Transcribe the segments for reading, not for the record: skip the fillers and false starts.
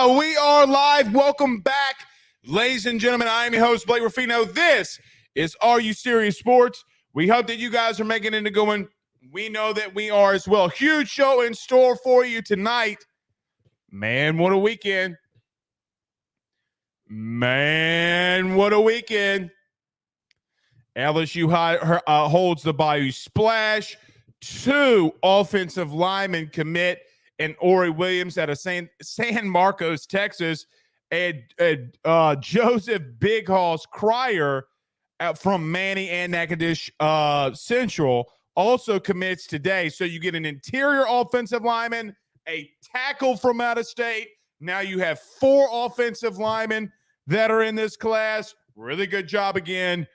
We are live. Welcome back, ladies and gentlemen. I am your host, Blake Ruffino. This is Are You Serious Sports? We hope that you guys are making it a good one. We know that we are as well. Huge show in store for you tonight. Man, what a weekend. LSU holds the Bayou Splash. 2 offensive linemen commit, and Ori Williams out of San Marcos, Texas, and Joseph Big Hoss Cryer from Manny and Natchitoches Central also commits today. So you get an interior offensive lineman, a tackle from out of state. Now you have 4 offensive linemen that are in this class. Really good job again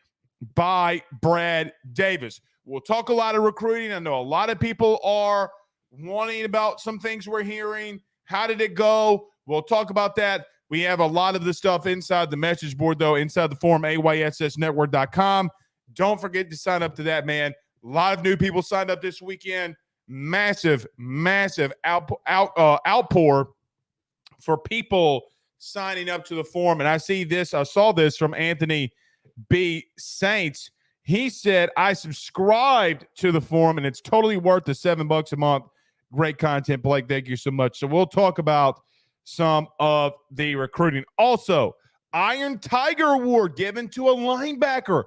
by Brad Davis. We'll talk a lot of recruiting. I know a lot of people are wanting about some things we're hearing. How did it go? We'll talk about that. We have a lot of the stuff inside the message board, though, inside the forum, ayssnetwork.com. Don't forget to sign up to that, man. A lot of new people signed up this weekend. Massive outpour for people signing up to the forum. And I saw this from Anthony B. Saints. He said, I subscribed to the forum, and it's totally worth the $7 a month. Great content, Blake. Thank you so much. So we'll talk about some of the recruiting. Also, Iron Tiger Award given to a linebacker.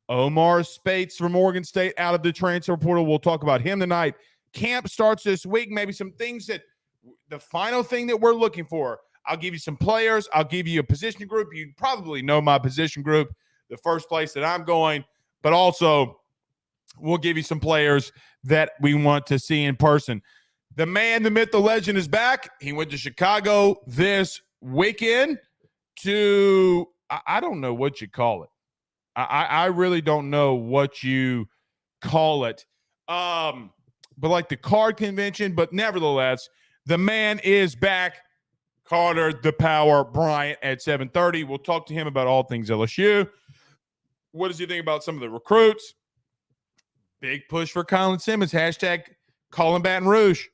Omar Speights from Oregon State out of the transfer portal. We'll talk about him tonight. Camp starts this week. Maybe some things that the final thing that we're looking for. I'll give you some players. I'll give you a position group. You probably know my position group, the first place that I'm going. But also, we'll give you some players that we want to see in person. The man, the myth, the legend is back. He went to Chicago this weekend to, I don't know what you call it. I really don't know what you call it. But like the card convention, but nevertheless, the man is back. Carter, the Power, Bryant at 7:30. We'll talk to him about all things LSU. What does he think about some of the recruits? Big push for Colin Simmons. Hashtag Colin Baton Rouge.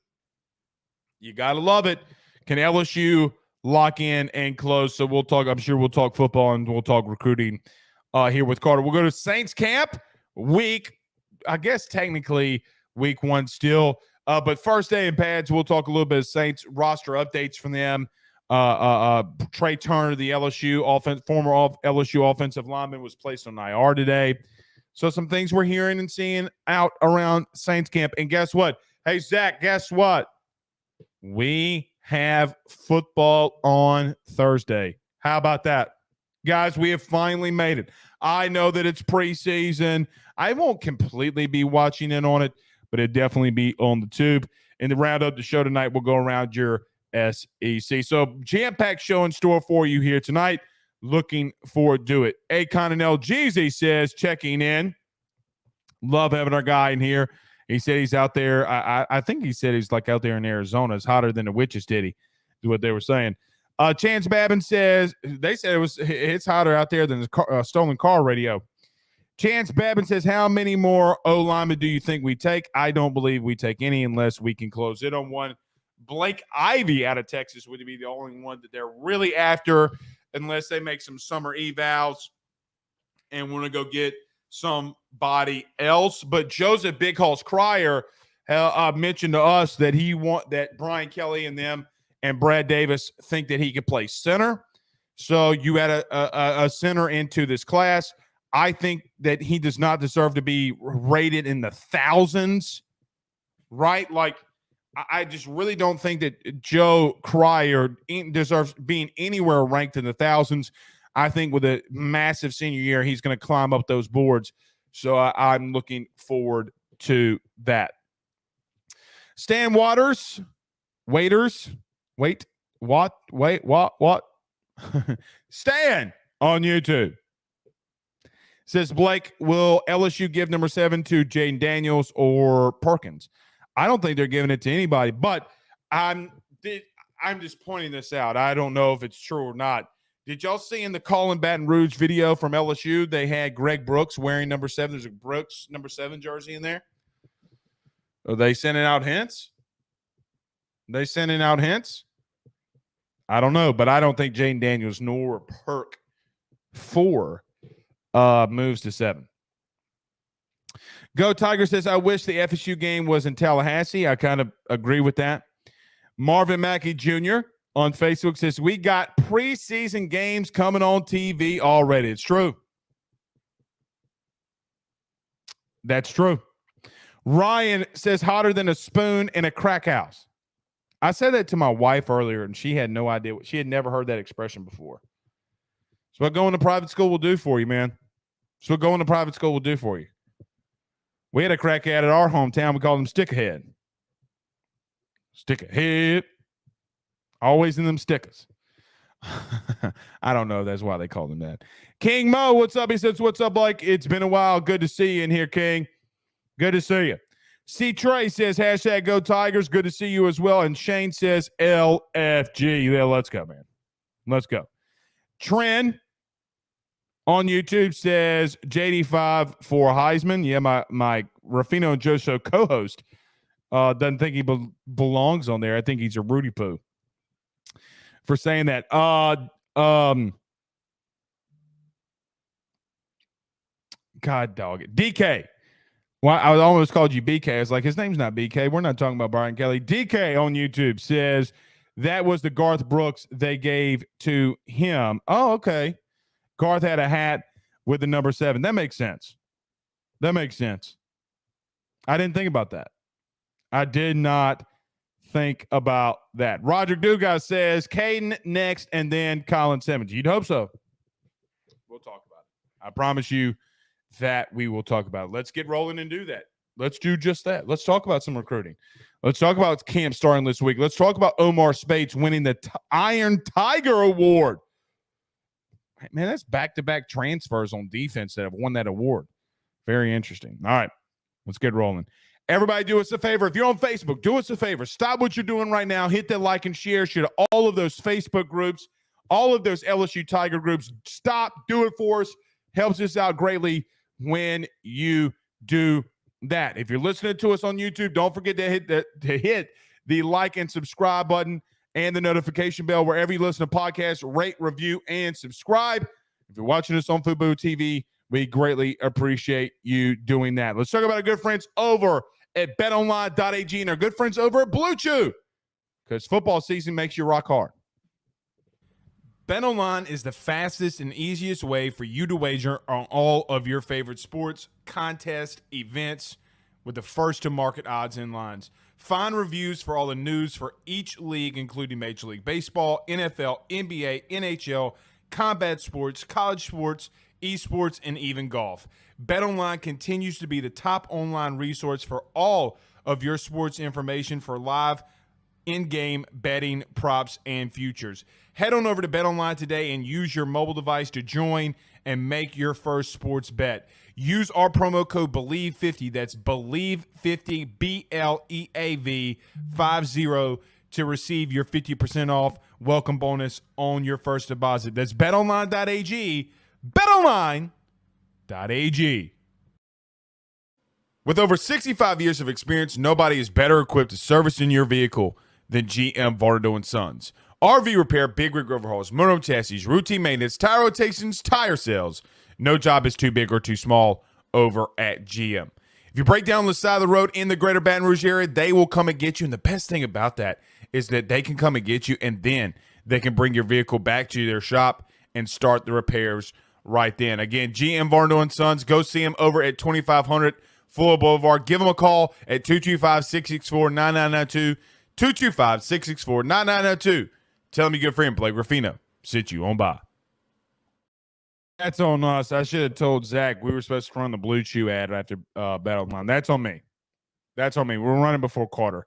You got to love it. Can LSU lock in and close? So I'm sure we'll talk football and we'll talk recruiting here with Carter. We'll go to Saints camp I guess technically week 1 still. But first day in pads, we'll talk a little bit of Saints roster updates from them. Trey Turner, the former LSU offensive lineman, was placed on IR today. So some things we're hearing and seeing out around Saints camp. And guess what? Hey, Zach, guess what? We have football on Thursday. How about that? Guys, we have finally made it. I know that it's preseason. I won't completely be watching in on it, but it'll definitely be on the tube. In the roundup, the show tonight will go around your SEC. So jam-packed show in store for you here tonight. Looking forward to it. Akon and LGZ says, checking in. Love having our guy in here. He said he's out there. I think he said he's like out there in Arizona. It's hotter than the witch's titty, is what they were saying. Chance Babin says, they said it's hotter out there than the stolen car radio. Chance Babin says, how many more O-linemen do you think we take? I don't believe we take any unless we can close it on one. Blake Ivy out of Texas would be the only one that they're really after unless they make some summer evals and want to go get somebody else. But Joseph Big Hoss Cryer mentioned to us that that Brian Kelly and them and Brad Davis think that he could play center. So you add a center into this class. I think that he does not deserve to be rated in the thousands, right? Like, I just really don't think that Joe Cryer deserves being anywhere ranked in the thousands. I think with a massive senior year, he's going to climb up those boards. So I'm looking forward to that. Stan Waters, wait, what? Stan on YouTube says, Blake, will LSU give number 7 to Jaden Daniels or Perkins? I don't think they're giving it to anybody, but I'm just pointing this out. I don't know if it's true or not. Did y'all see in the Colin Baton Rouge video from LSU, they had Greg Brooks wearing number 7? There's a Brooks number 7 jersey in there. Are they sending out hints? I don't know, but I don't think Jane Daniels nor Perk 4 moves to 7. Go Tiger says, I wish the FSU game was in Tallahassee. I kind of agree with that. Marvin Mackey Jr. on Facebook says, we got preseason games coming on TV already. It's true. That's true. Ryan says, hotter than a spoon in a crack house. I said that to my wife earlier, and she had no idea. She had never heard that expression before. So what going to private school will do for you, man. So what going to private school will do for you. We had a crackhead at our hometown. We called him Stickerhead. Stickerhead. Always in them stickers. I don't know. That's why they called him that. King Mo, what's up? He says, what's up, Blake? It's been a while. Good to see you in here, King. Good to see you. C. Trey says, hashtag go Tigers. Good to see you as well. And Shane says, LFG. Yeah, let's go, man. Let's go. Trent on YouTube says, JD5 for Heisman. Yeah, my Ruffino and Joe Show co-host doesn't think he belongs on there. I think he's a Rudy Poo for saying that. God dog it. DK. Well, I almost called you BK. I was like, his name's not BK. We're not talking about Brian Kelly. DK on YouTube says that was the Garth Brooks they gave to him. Oh, okay. Garth had a hat with the number 7. That makes sense. That makes sense. I didn't think about that. I did not think about that. Roger Dugas says Caden next and then Colin Simmons. You'd hope so. We'll talk about it. I promise you that we will talk about it. Let's get rolling and do that. Let's do just that. Let's talk about some recruiting. Let's talk about camp starting this week. Let's talk about Omar Speights winning the Iron Tiger Award. Man, that's back-to-back transfers on defense that have won that award. Very interesting. All right, let's get rolling. Everybody do us a favor. If you're on Facebook, do us a favor. Stop what you're doing right now. Hit that like and share. Share to all of those Facebook groups, all of those LSU Tiger groups. Stop. Do it for us. Helps us out greatly when you do that. If you're listening to us on YouTube, don't forget to hit the like and subscribe button and the notification bell wherever you listen to podcasts. Rate, review, and subscribe. If you're watching us on Fubo TV, we greatly appreciate you doing that. Let's talk about our good friends over at betonline.ag and our good friends over at Blue Chew, because football season makes you rock hard. BetOnline is the fastest and easiest way for you to wager on all of your favorite sports, contests, events with the first-to-market odds and lines. Find reviews for all the news for each league, including Major League Baseball, NFL, NBA, NHL, combat sports, college sports, esports, and even golf. BetOnline continues to be the top online resource for all of your sports information for live in-game betting, props, and futures. Head on over to BetOnline today and use your mobile device to join and make your first sports bet. Use our promo code BELIEVE50, that's BELIEVE50, BLEAV 50, to receive your 50% off welcome bonus on your first deposit. That's betonline.ag, betonline.ag. With over 65 years of experience, nobody is better equipped to service in your vehicle than GM Varnado & Sons. RV repair, big rig overhauls, motorhome chassis, routine maintenance, tire rotations, tire sales. No job is too big or too small over at GM. If you break down the side of the road in the greater Baton Rouge area, they will come and get you. And the best thing about that is that they can come and get you, and then they can bring your vehicle back to their shop and start the repairs right then. Again, GM Varnado & Sons. Go see them over at 2500 Fuller Boulevard. Give them a call at 225-664-9992. 225-664-9992. Tell me your good friend Blake Ruffino sit you on by. That's on us. I should have told Zach we were supposed to run the Blue Chew ad after Battle Line. That's on me. That's on me. We're running before Carter.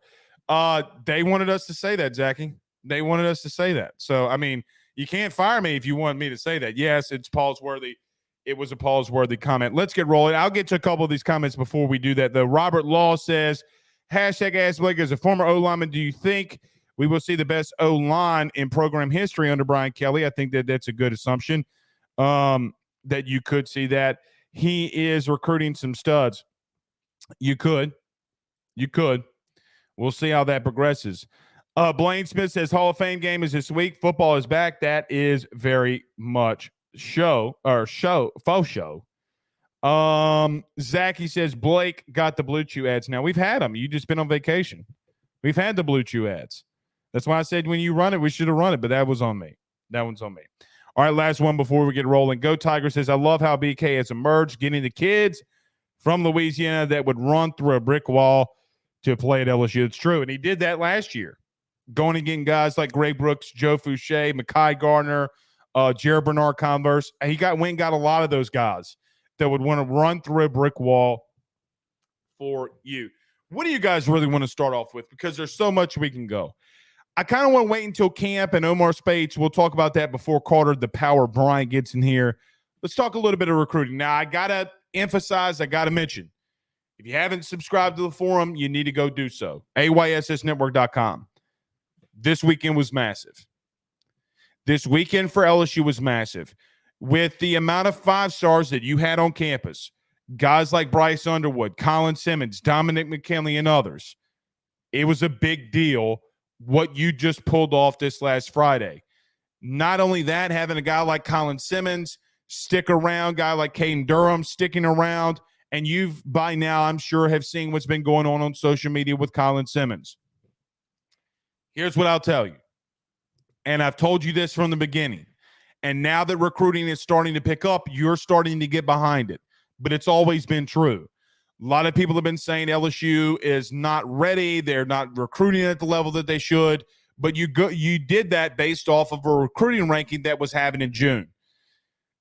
They wanted us to say that, Zachy. They wanted us to say that. So, I mean, you can't fire me if you want me to say that. Yes, it's Paul's-worthy. It was a Paul's-worthy comment. Let's get rolling. I'll get to a couple of these comments before we do that, though. Robert Law says, hashtag Ask Blake, as a former O-lineman, do you think we will see the best O-line in program history under Brian Kelly? I think that that's a good assumption, that you could see that. He is recruiting some studs. You could. We'll see how that progresses. Blaine Smith says Hall of Fame game is this week. Football is back. That is very much faux show. Zachy says Blake got the Blue Chew ads. Now we've had them. You just been on vacation. We've had the Blue Chew ads. That's why I said when you run it, we should have run it, but that was on me. That one's on me. All right, last one before we get rolling. Go Tiger says, I love how BK has emerged, getting the kids from Louisiana that would run through a brick wall to play at LSU. It's true. And he did that last year, going and getting guys like Greg Brooks, Joe Fouché, Mekhi Gardner, Jared Bernard Converse. He went and got a lot of those guys that would want to run through a brick wall for you. What do you guys really want to start off with? Because there's so much we can go. I kind of want to wait until camp and Omar Speights. We'll talk about that before Carter, the power Bryant, gets in here. Let's talk a little bit of recruiting. Now, I got to emphasize, I got to mention, if you haven't subscribed to the forum, you need to go do so. AYSSnetwork.com. This weekend was massive. This weekend for LSU was massive. With the amount of 5 stars that you had on campus, guys like Bryce Underwood, Colin Simmons, Dominic McKinley, and others, it was a big deal what you just pulled off this last Friday. Not only that, having a guy like Colin Simmons stick around, guy like Caden Durham sticking around, and you've by now, I'm sure, have seen what's been going on social media with Colin Simmons. Here's what I'll tell you, and I've told you this from the beginning, and now that recruiting is starting to pick up, you're starting to get behind it, but it's always been true. A lot of people have been saying LSU is not ready. They're not recruiting at the level that they should. But you did that based off of a recruiting ranking that was happening in June.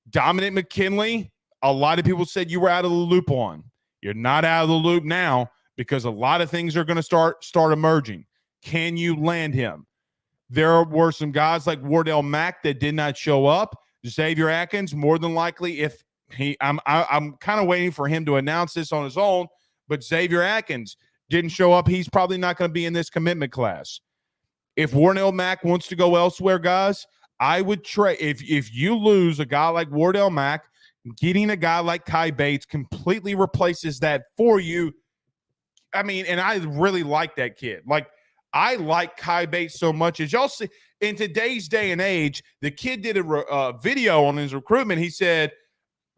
Dominic McKinley, a lot of people said you were out of the loop on. You're not out of the loop now because a lot of things are going to start emerging. Can you land him? There were some guys like Wardell Mack that did not show up. Xavier Atkins, more than likely, if I'm kind of waiting for him to announce this on his own, but Xavier Atkins didn't show up. He's probably not going to be in this commitment class. If Wardell Mack wants to go elsewhere, guys, I would trade. If you lose a guy like Wardell Mack, getting a guy like Kai Bates completely replaces that for you. I mean, and I really like that kid. Like, I like Kai Bates so much. As y'all see, in today's day and age, the kid did a video on his recruitment. He said,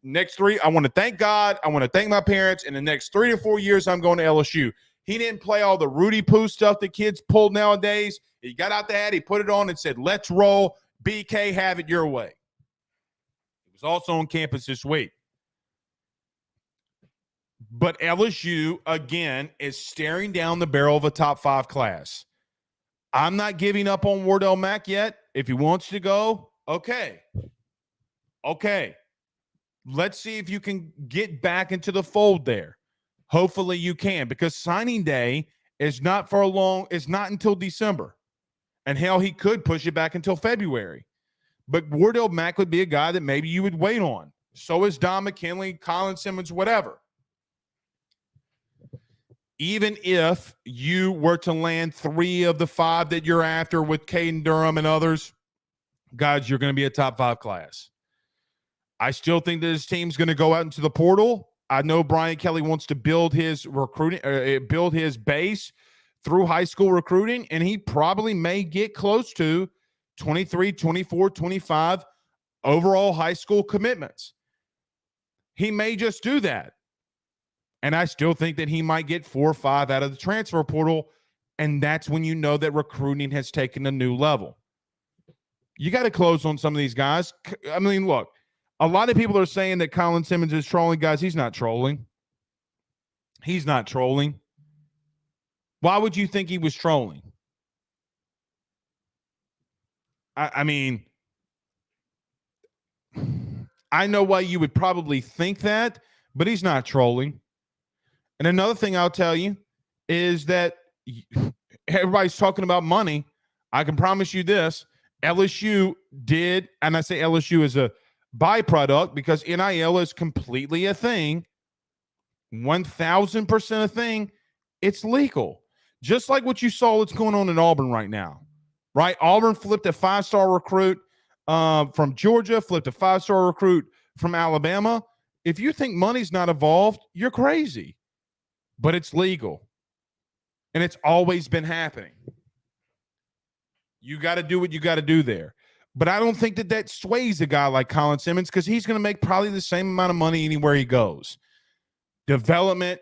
I want to thank God. I want to thank my parents. In the next 3 to 4 years, I'm going to LSU. He didn't play all the Rudy Poo stuff that kids pull nowadays. He got out the hat. He put it on and said, let's roll. BK, have it your way. He was also on campus this week. But LSU, again, is staring down the barrel of a top 5 class. I'm not giving up on Wardell Mack yet. If he wants to go, okay. Let's see if you can get back into the fold there. Hopefully you can, because signing day is not until December. And hell, he could push it back until February. But Wardell Mack would be a guy that maybe you would wait on. So is Don McKinley, Colin Simmons, whatever. Even if you were to land 3 of the 5 that you're after with Caden Durham and others, guys, you're going to be a top 5 class. I still think that his team's going to go out into the portal. I know Brian Kelly wants to build his recruiting, build his base through high school recruiting, and he probably may get close to 23, 24, 25 overall high school commitments. He may just do that. And I still think that he might get 4 or 5 out of the transfer portal, and that's when you know that recruiting has taken a new level. You got to close on some of these guys. I mean, look, a lot of people are saying that Colin Simmons is trolling. Guys, he's not trolling. He's not trolling. Why would you think he was trolling? I mean, I know why you would probably think that, but he's not trolling. And another thing I'll tell you is that everybody's talking about money. I can promise you this. LSU did, and I say LSU is a byproduct because NIL is completely a thing, 1,000% a thing. It's legal. Just like what you saw what's going on in Auburn right now, right? Auburn flipped a 5-star recruit from Georgia, flipped a 5-star recruit from Alabama. If you think money's not involved, you're crazy. But it's legal. And it's always been happening. You got to do what you got to do there. But I don't think that sways a guy like Colin Simmons because he's going to make probably the same amount of money anywhere he goes. Development,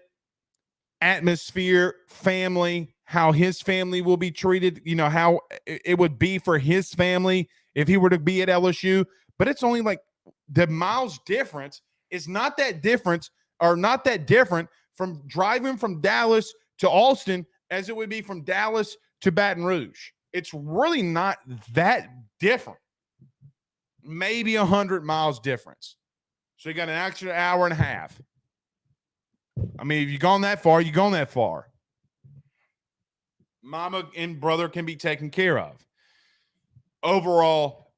atmosphere, family, how his family will be treated, how it would be for his family if he were to be at LSU. But it's only like the miles difference is not that different from driving from Dallas to Austin as it would be from Dallas to Baton Rouge. It's really not that different. Maybe 100 miles difference. So you got an extra hour and a half. I mean, if you've gone that far, you've gone that far. Mama and brother can be taken care of. Overall,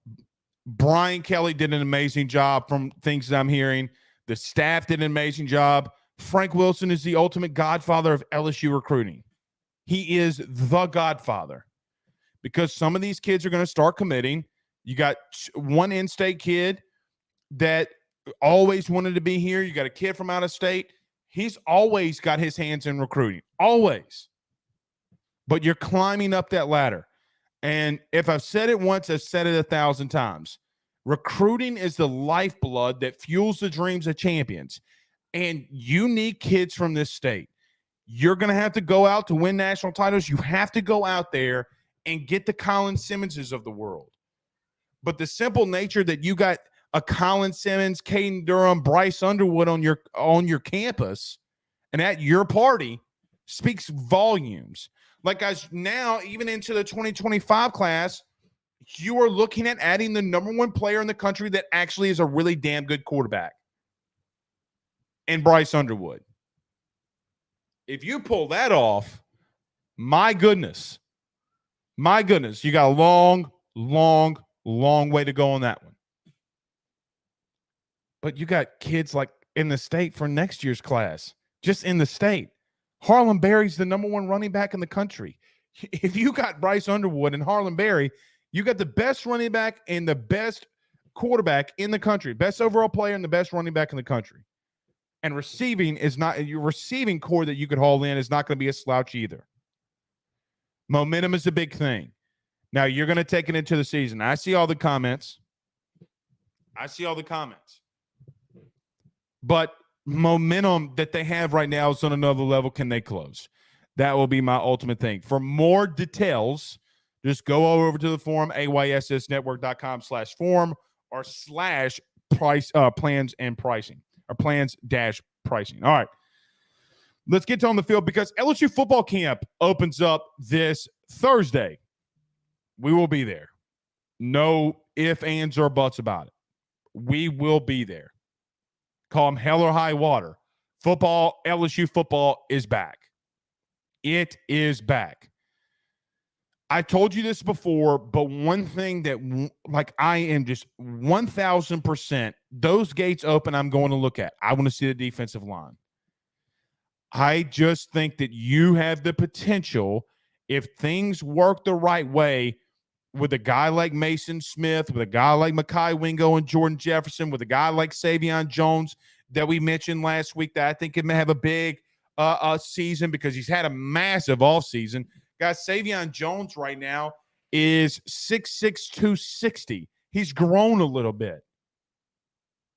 Brian Kelly did an amazing job from things that I'm hearing. The staff did an amazing job. Frank Wilson is the ultimate godfather of LSU recruiting. He is the godfather because some of these kids are going to start committing. You got one in-state kid that always wanted to be here. You got a kid from out of state. He's always got his hands in recruiting, always. But you're climbing up that ladder. And if I've said it once, I've said it 1,000 times. Recruiting is the lifeblood that fuels the dreams of champions. And you need kids from this state. You're going to have to go out to win national titles. You have to go out there and get the Colin Simmonses of the world. But the simple nature that you got a Colin Simmons, Caden Durham, Bryce Underwood on your campus and at your party speaks volumes. Like, guys, now even into the 2025 class, you are looking at adding the number one player in the country that actually is a really damn good quarterback, and Bryce Underwood. If you pull that off, my goodness, you got a long, long, long way to go on that one. But you got kids like in the state for next year's class, just in the state. Harlan Berry's the number one running back in the country. If you got Bryce Underwood and Harlan Berry, you got the best running back and the best quarterback in the country, best overall player and the best running back in the country. And receiving is not your receiving core that you could haul in is not going to be a slouch either. Momentum is a big thing. Now you're going to take it into the season. I see all the comments. But momentum that they have right now is on another level. Can they close? That will be my ultimate thing. For more details, just go over to the forum, ayssnetwork.com/forum or /price plans and pricing or plans-pricing. All right. Let's get on the field because LSU football camp opens up this Thursday. We will be there. No ifs, ands, or buts about it. We will be there. Call them hell or high water. LSU football is back. It is back. I told you this before, but one thing that, I am just 1,000%, those gates open, I'm going to look at. I want to see the defensive line. I just think that you have the potential, if things work the right way, with a guy like Mason Smith, with a guy like Mekhi Wingo and Jordan Jefferson, with a guy like Savion Jones that we mentioned last week that I think it may have a big season because he's had a massive offseason. Guys, Savion Jones right now is 6'6", 260. He's grown a little bit.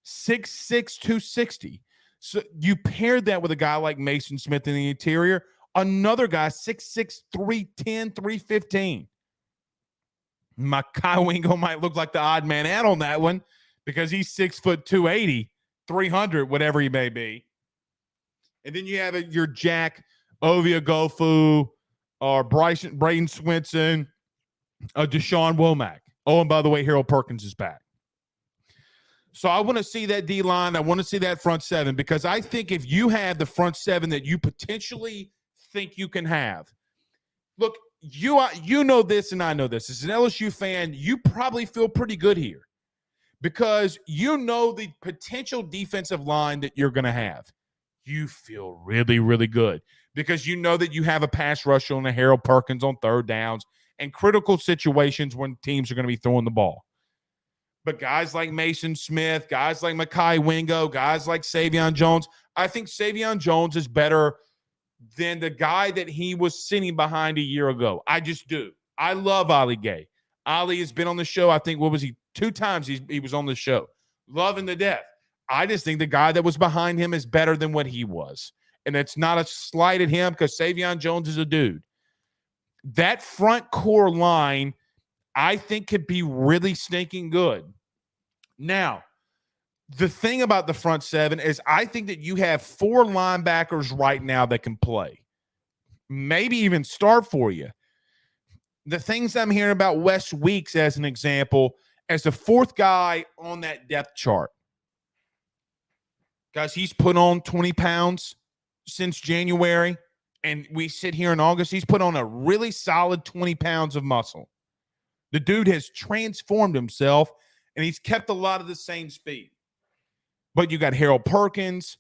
6'6", 260. So you paired that with a guy like Mason Smith in the interior, another guy 6'6", 310, 315. Mekhi Wingo might look like the odd man out on that one because he's 6 foot 280, 300, whatever he may be. And then you have your Jack Ovia-Gofu or Braden Swinson, Deshaun Womack. Oh, and by the way, Harold Perkins is back. So I want to see that D-line. I want to see that front seven because I think if you have the front seven that you potentially think you can have. Look, you know this and I know this. As an LSU fan, you probably feel pretty good here because you know the potential defensive line that you're going to have. You feel really, really good because you know that you have a pass rusher on a Harold Perkins on third downs and critical situations when teams are going to be throwing the ball. But guys like Mason Smith, guys like Mekhi Wingo, guys like Savion Jones, I think Savion Jones is better than the guy that he was sitting behind a year ago. I just do. I love Ali Gay. Ali has been on the show. I think, what was he? 2 times he was on the show. Loving to death. I just think the guy that was behind him is better than what he was. And it's not a slight at him because Savion Jones is a dude. That front core line, I think, could be really stinking good. Now, the thing about the front seven is I think that you have 4 linebackers right now that can play. Maybe even start for you. The things I'm hearing about Wes Weeks as an example, as the 4th guy on that depth chart. Guys, he's put on 20 pounds since January, and we sit here in August. He's put on a really solid 20 pounds of muscle. The dude has transformed himself, and he's kept a lot of the same speed. But you got Harold Perkins,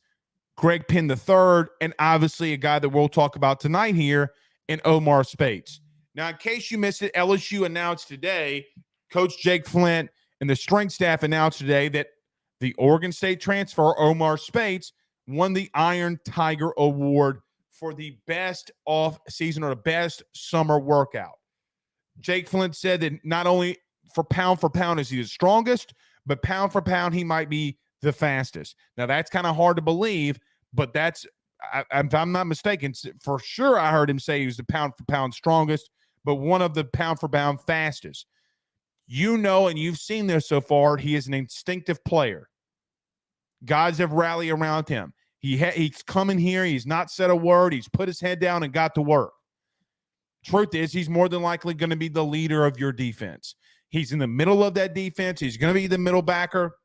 Greg Penn III, and obviously a guy that we'll talk about tonight here in Omar Speights. Now, in case you missed it, LSU announced today, Coach Jake Flint and the strength staff announced today that the Oregon State transfer, Omar Speights, won the Iron Tiger Award for the best off-season or the best summer workout. Jake Flint said that not only for pound is he the strongest, but pound for pound, he might be the fastest. Now, that's kind of hard to believe, but that's, if I'm not mistaken, for sure I heard him say he was the pound for pound strongest, but one of the pound for pound fastest. You know, and you've seen this so far, he is an instinctive player. Guys have rallied around him. He's come in here. He's not said a word. He's put his head down and got to work. Truth is, he's more than likely going to be the leader of your defense. He's in the middle of that defense. He's going to be the middle backer.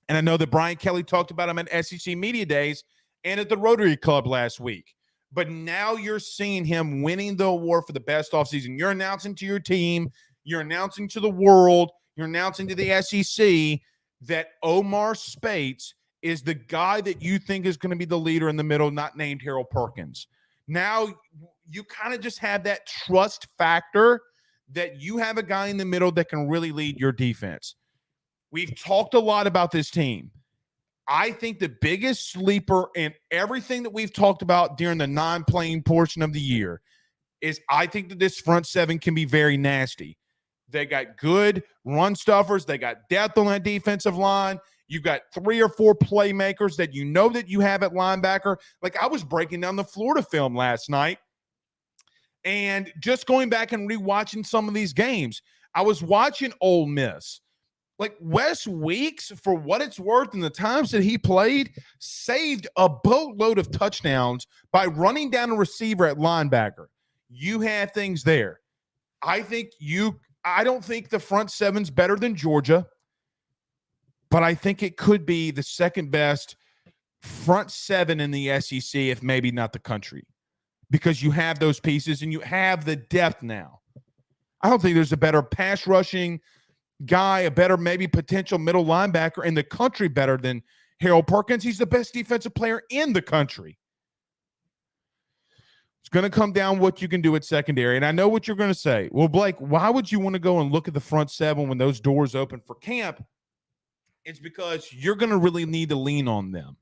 And I know that Brian Kelly talked about him at SEC Media Days and at the Rotary Club last week. But now you're seeing him winning the award for the best offseason. You're announcing to your team, you're announcing to the world, you're announcing to the SEC that Omar Speights is the guy that you think is going to be the leader in the middle, not named Harold Perkins. Now you kind of just have that trust factor that you have a guy in the middle that can really lead your defense. We've talked a lot about this team. I think the biggest sleeper in everything that we've talked about during the non-playing portion of the year is I think that this front seven can be very nasty. They got good run stuffers. They got depth on that defensive line. You've got 3 or 4 playmakers that you know that you have at linebacker. Like, I was breaking down the Florida film last night and just going back and rewatching some of these games. I was watching Ole Miss. Like, Wes Weeks, for what it's worth, in the times that he played, saved a boatload of touchdowns by running down a receiver at linebacker. You have things there. I don't think the front seven's better than Georgia, but I think it could be the second best front seven in the SEC, if maybe not the country, because you have those pieces and you have the depth now. I don't think there's a better pass rushing guy, a better maybe potential middle linebacker in the country better than Harold Perkins. He's the best defensive player in the country. It's going to come down what you can do at secondary. And I know what you're going to say. Well, Blake, why would you want to go and look at the front seven when those doors open for camp? It's because you're going to really need to lean on them.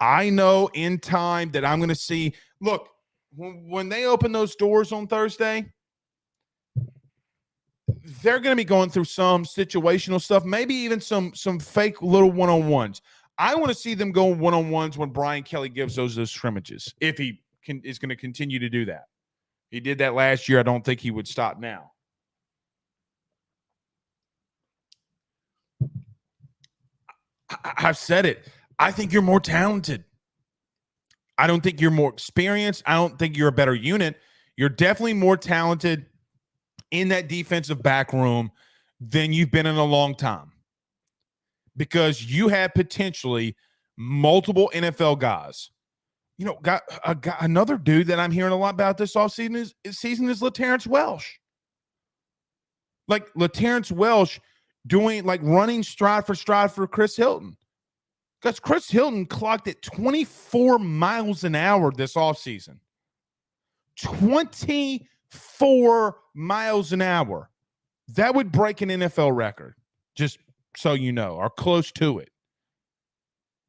I know in time that I'm going to see, look, when they open those doors on Thursday, they're going to be going through some situational stuff, maybe even some fake little one-on-ones. I want to see them go one-on-ones when Brian Kelly gives those scrimmages, if he is going to continue to do that. He did that last year. I don't think he would stop now. I've said it. I think you're more talented. I don't think you're more experienced. I don't think you're a better unit. You're definitely more talented in that defensive back room than you've been in a long time, because you have potentially multiple NFL guys. You know, another dude that I'm hearing a lot about this offseason is LaTerrence Welsh. Like, LaTerrence Welsh doing, like, running stride for Chris Hilton. Because Chris Hilton clocked at 24 miles an hour this offseason. 24 miles an hour. That would break an NFL record, just so you know, or close to it.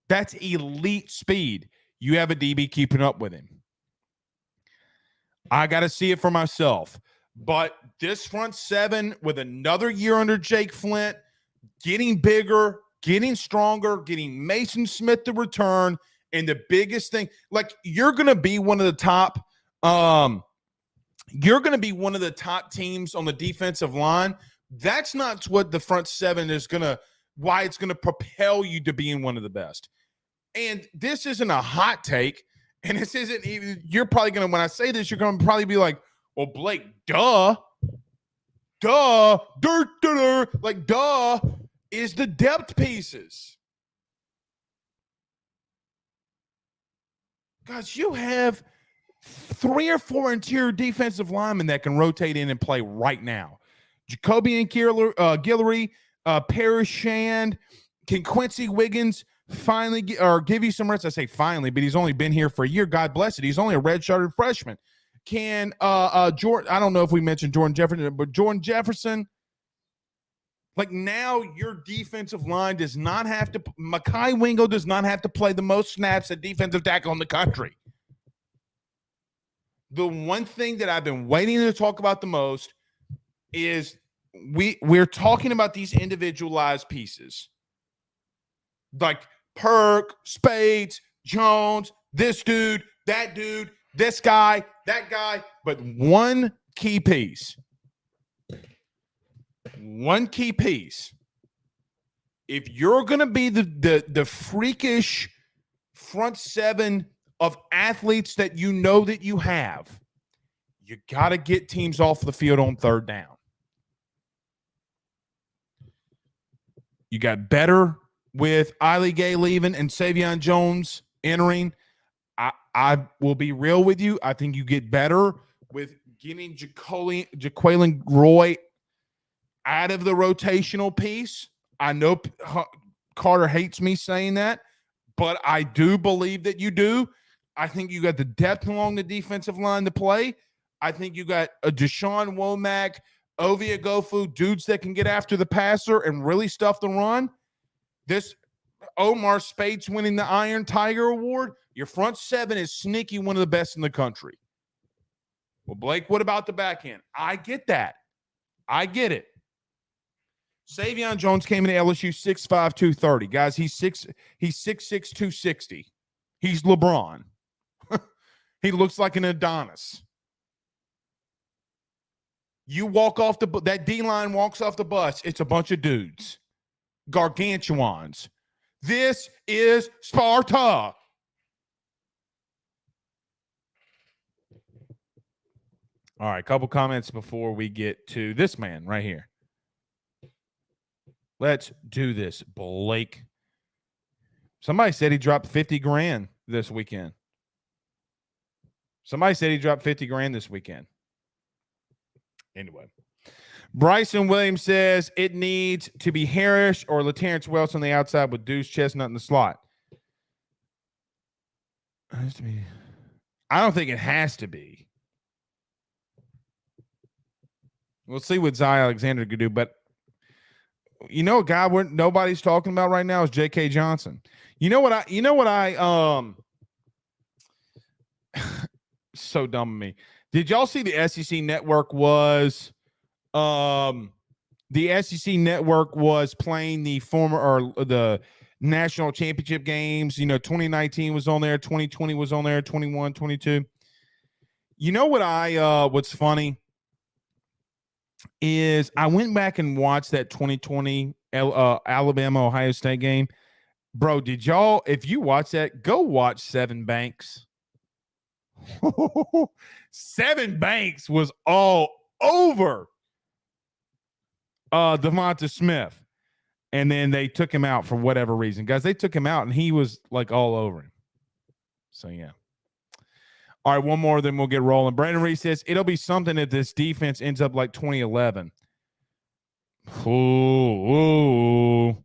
That's elite speed. You have a DB keeping up with him. I got to see it for myself. But this front seven with another year under Jake Flint, getting bigger, getting stronger, getting Mason Smith to return, and the biggest thing, like you're going to be one of the top teams on the defensive line. That's not what the front seven is why it's going to propel you to being one of the best. And this isn't a hot take. And this isn't even, you're probably going to, when I say this, you're going to probably be like, well, Blake, duh, like, duh is the depth pieces. Guys, you have 3 or 4 interior defensive linemen that can rotate in and play right now. Jacoby and Guillory, Parrish Shand, can Quincy Wiggins finally give you some rest? I say finally, but he's only been here for a year. God bless it. He's only a redshirted freshman. Can Jordan? I don't know if we mentioned Jordan Jefferson, but Jordan Jefferson. Like now, your defensive line does not have to. Mekhi Wingo does not have to play the most snaps at defensive tackle in the country. The one thing that I've been waiting to talk about the most is we're talking about these individualized pieces, like Perk, Speights, Jones, this dude, that dude, this guy, that guy, but one key piece. If you're going to be the freakish front seven of athletes that you know that you have, you got to get teams off the field on third down. You got better with Iley Gay leaving and Savion Jones entering. I will be real with you. I think you get better with getting Jaquelin Roy out of the rotational piece. I know Carter hates me saying that, but I do believe that you do. I think you got the depth along the defensive line to play. I think you got a Deshaun Womack, Ovie Agofu, dudes that can get after the passer and really stuff the run. This Omar Speights winning the Iron Tiger Award. Your front seven is sneaky one of the best in the country. Well, Blake, what about the back end? I get that. I get it. Savion Jones came into LSU 6'5", 230. Guys, he's 6'6", 260. He's LeBron. He looks like an Adonis. You walk off that D-line walks off the bus, it's a bunch of dudes. Gargantuans. This is Sparta. All right, couple comments before we get to this man right here. Let's do this, Blake. Somebody said he dropped 50 grand this weekend. This weekend. Anyway. Bryson Williams says it needs to be Harris or LaTerrence Wells on the outside with Deuce Chestnut in the slot. I don't think it has to be. We'll see what Zy Alexander could do, but you know, a guy nobody's talking about right now is J.K. Johnson. You know what I so dumb of me. Did y'all see the SEC network was playing the national championship games? You know, 2019 was on there, 2020 was on there, 21, 22. You know what what's funny is I went back and watched that 2020 Alabama Ohio State game. Bro, if you watch that, go watch Seven Banks. Seven Banks was all over Devonta Smith. And then they took him out for whatever reason. Guys, they took him out and he was like all over him. So, yeah. All right, one more, then we'll get rolling. Brandon Reese says, it'll be something if this defense ends up like 2011. Ooh.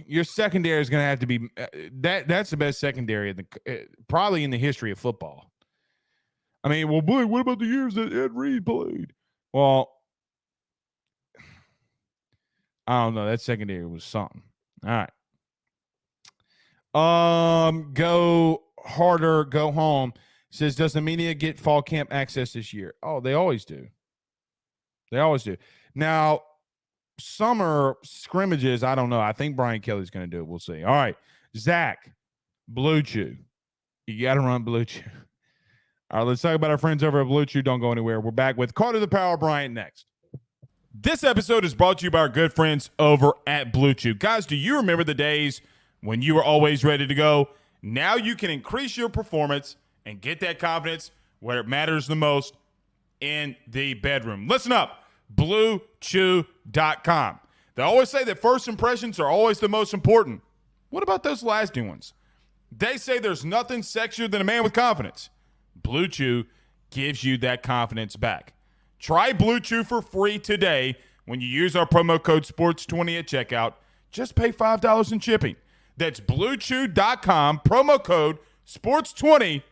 Your secondary is going to have to be that's the best secondary probably in the history of football. I mean, well, boy, what about the years that Ed Reed played? Well, I don't know. That secondary was something. All right. Go harder, go home Says, does the media get fall camp access this year? Oh, they always do. They always do. Now, summer scrimmages, I don't know. I think Brian Kelly's going to do it. We'll see. All right. Zach, Blue Chew. You got to run Blue Chew. All right, let's talk about our friends over at Blue Chew. Don't go anywhere. We're back with Carter the Power Bryant next. This episode is brought to you by our good friends over at Blue Chew. Guys, do you remember the days when you were always ready to go? Now you can increase your performance and get that confidence where it matters the most, in the bedroom. Listen up, BlueChew.com. They always say that first impressions are always the most important. What about those lasting ones? They say there's nothing sexier than a man with confidence. Blue Chew gives you that confidence back. Try Blue Chew for free today when you use our promo code SPORTS20 at checkout. Just pay $5 in shipping. That's BlueChew.com, promo code SPORTS20.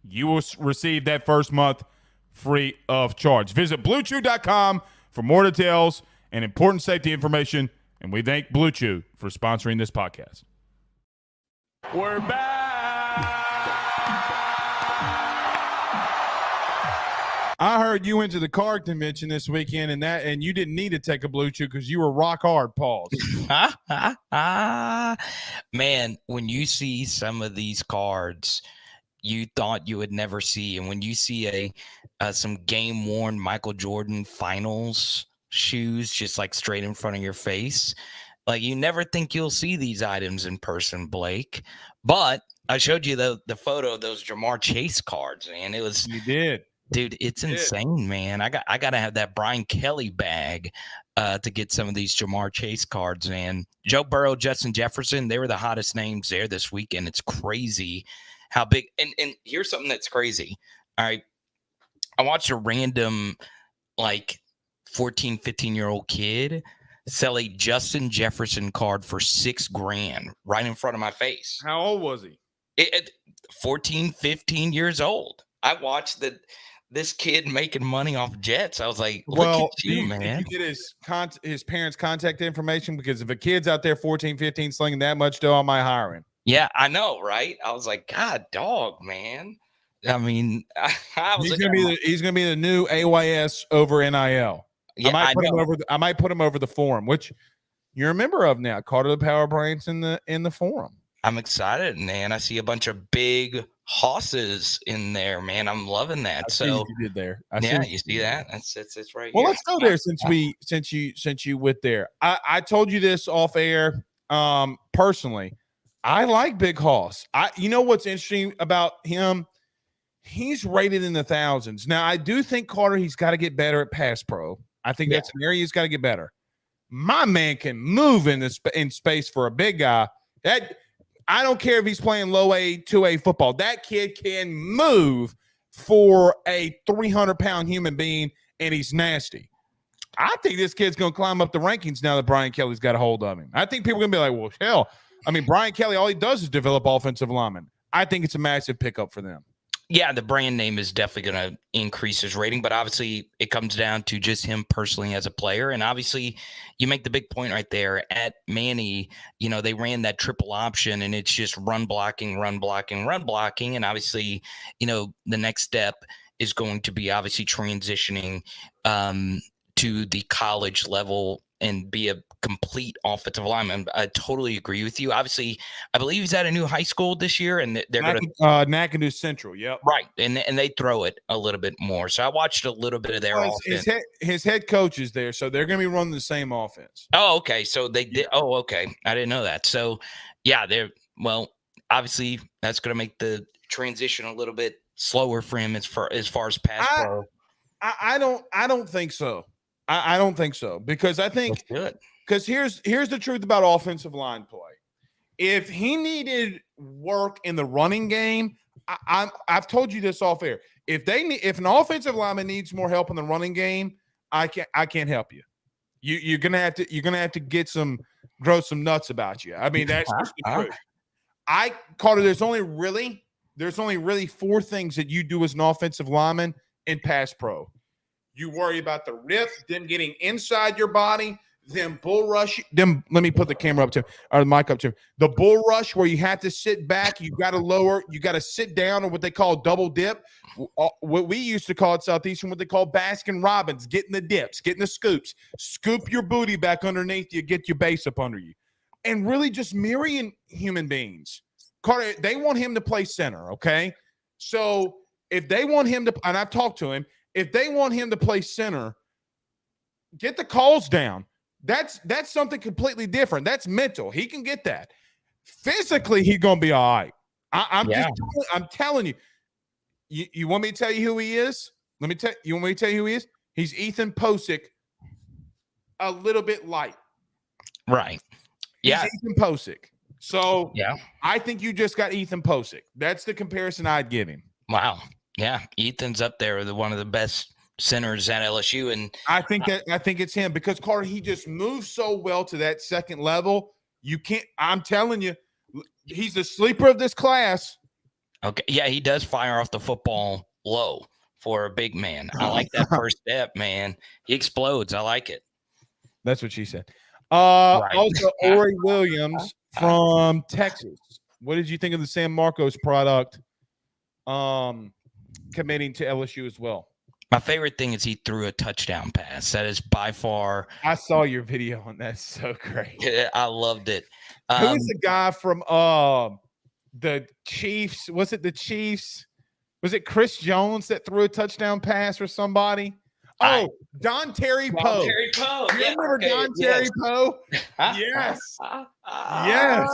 You will receive that first month free of charge. Visit BlueChew.com for more details and important safety information. And we thank Blue Chew for sponsoring this podcast. We're back. I heard you went to the card convention this weekend and you didn't need to take a Blue Chew because you were rock hard, Paul. Man, when you see some of these cards you thought you would never see, and when you see some game-worn Michael Jordan finals shoes just like straight in front of your face, like you never think you'll see these items in person, Blake. But I showed you the photo of those Jamar Chase cards, and it was you did. Dude, it's insane, man. I got to have that Brian Kelly bag to get some of these Jamar Chase cards, man. Joe Burrow, Justin Jefferson, they were the hottest names there this weekend. It's crazy how big. And here's something that's crazy. All right. I watched a random, 14, 15-year-old kid sell a Justin Jefferson card for $6,000 right in front of my face. How old was he? 14, 15 years old. I watched this kid making money off Jets. I was like, look at you, man. Did you get his parents' contact information? Because if a kid's out there 14, 15 slinging that much dough, I might hire him. Yeah, I know, right? I was like, God, dog, man. I mean, he's gonna be the new AYS over NIL. Yeah, I might put him over the forum, which you're a member of now. Carter the Power Bryant's in the forum. I'm excited, man. I see a bunch of big hosses in there, man. I'm loving that. You did there. You see that? It's right. Well, let's go there since you went there. I told you this off air. Personally, I like Big Hoss. You know what's interesting about him? He's rated in the thousands. Now, I do think, Carter, he's got to get better at pass pro. I think that's an area he's got to get better. My man can move in space for a big guy. That I don't care if he's playing low A, 2A football. That kid can move for a 300-pound human being, and he's nasty. I think this kid's going to climb up the rankings now that Brian Kelly's got a hold of him. I think people are going to be like, well, hell, I mean, Brian Kelly, all he does is develop offensive linemen. I think it's a massive pickup for them. Yeah, the brand name is definitely going to increase his rating, but obviously it comes down to just him personally as a player. And obviously you make the big point right there at Manny, they ran that triple option and it's just run blocking. And obviously, the next step is going to be obviously transitioning to the college level and be a complete offensive lineman. I totally agree with you. Obviously, I believe he's at a new high school this year, and they're going to Nakanu Central. Yep, right, and they throw it a little bit more. So I watched a little bit of their offense. His head coach is there, so they're going to be running the same offense. Oh, okay. So they did. Oh, okay. I didn't know that. So yeah, obviously that's going to make the transition a little bit slower for him as far as pass pro. I don't think so. I don't think so because I think because here's the truth about offensive line play. If he needed work in the running game, I've told you this off air. If an offensive lineman needs more help in the running game, I can't help you. You're gonna have to grow some nuts about you. I mean that's just the truth. Carter, there's only really four things that you do as an offensive lineman in pass pro. You worry about the rip, them getting inside your body. them bull rush. Them. Let me put the camera up to or the mic up to the bull rush where you have to sit back. You got to lower. You got to sit down, or what they call double dip. What we used to call at Southeastern, what they call Baskin Robbins, getting the dips, getting the scoops. Scoop your booty back underneath you, get your base up under you, and really just mirroring human beings. Carter, they want him to play center. Okay, so if they want him to, and I've talked to him, if they want him to play center, get the calls down. That's something completely different. That's mental. He can get that. Physically, he's gonna be all right. I'm telling you. You want me to tell you who he is? You want me to tell you who he is? He's Ethan Posick, a little bit light. Right. Yeah. He's Ethan Posick. So yeah, I think you just got Ethan Posick. That's the comparison I'd give him. Wow. Yeah. Ethan's up there with one of the best centers at LSU, and I think it's him because Carter, he just moves so well to that second level. You can't. I'm telling you, he's the sleeper of this class. Okay, yeah, he does fire off the football low for a big man. I like that first step, man. He explodes. I like it. That's what she said. Right. Also, Ori Williams from Texas. What did you think of the San Marcos product? Committing to LSU as well. My favorite thing is he threw a touchdown pass. That is by far. I saw your video on that. So great. I loved it. Who's the guy from the Chiefs? Was it the Chiefs? Was it Chris Jones that threw a touchdown pass for somebody? Oh, Don Terry Poe. Terry Poe. You remember Don Terry Poe? Yes. Yes.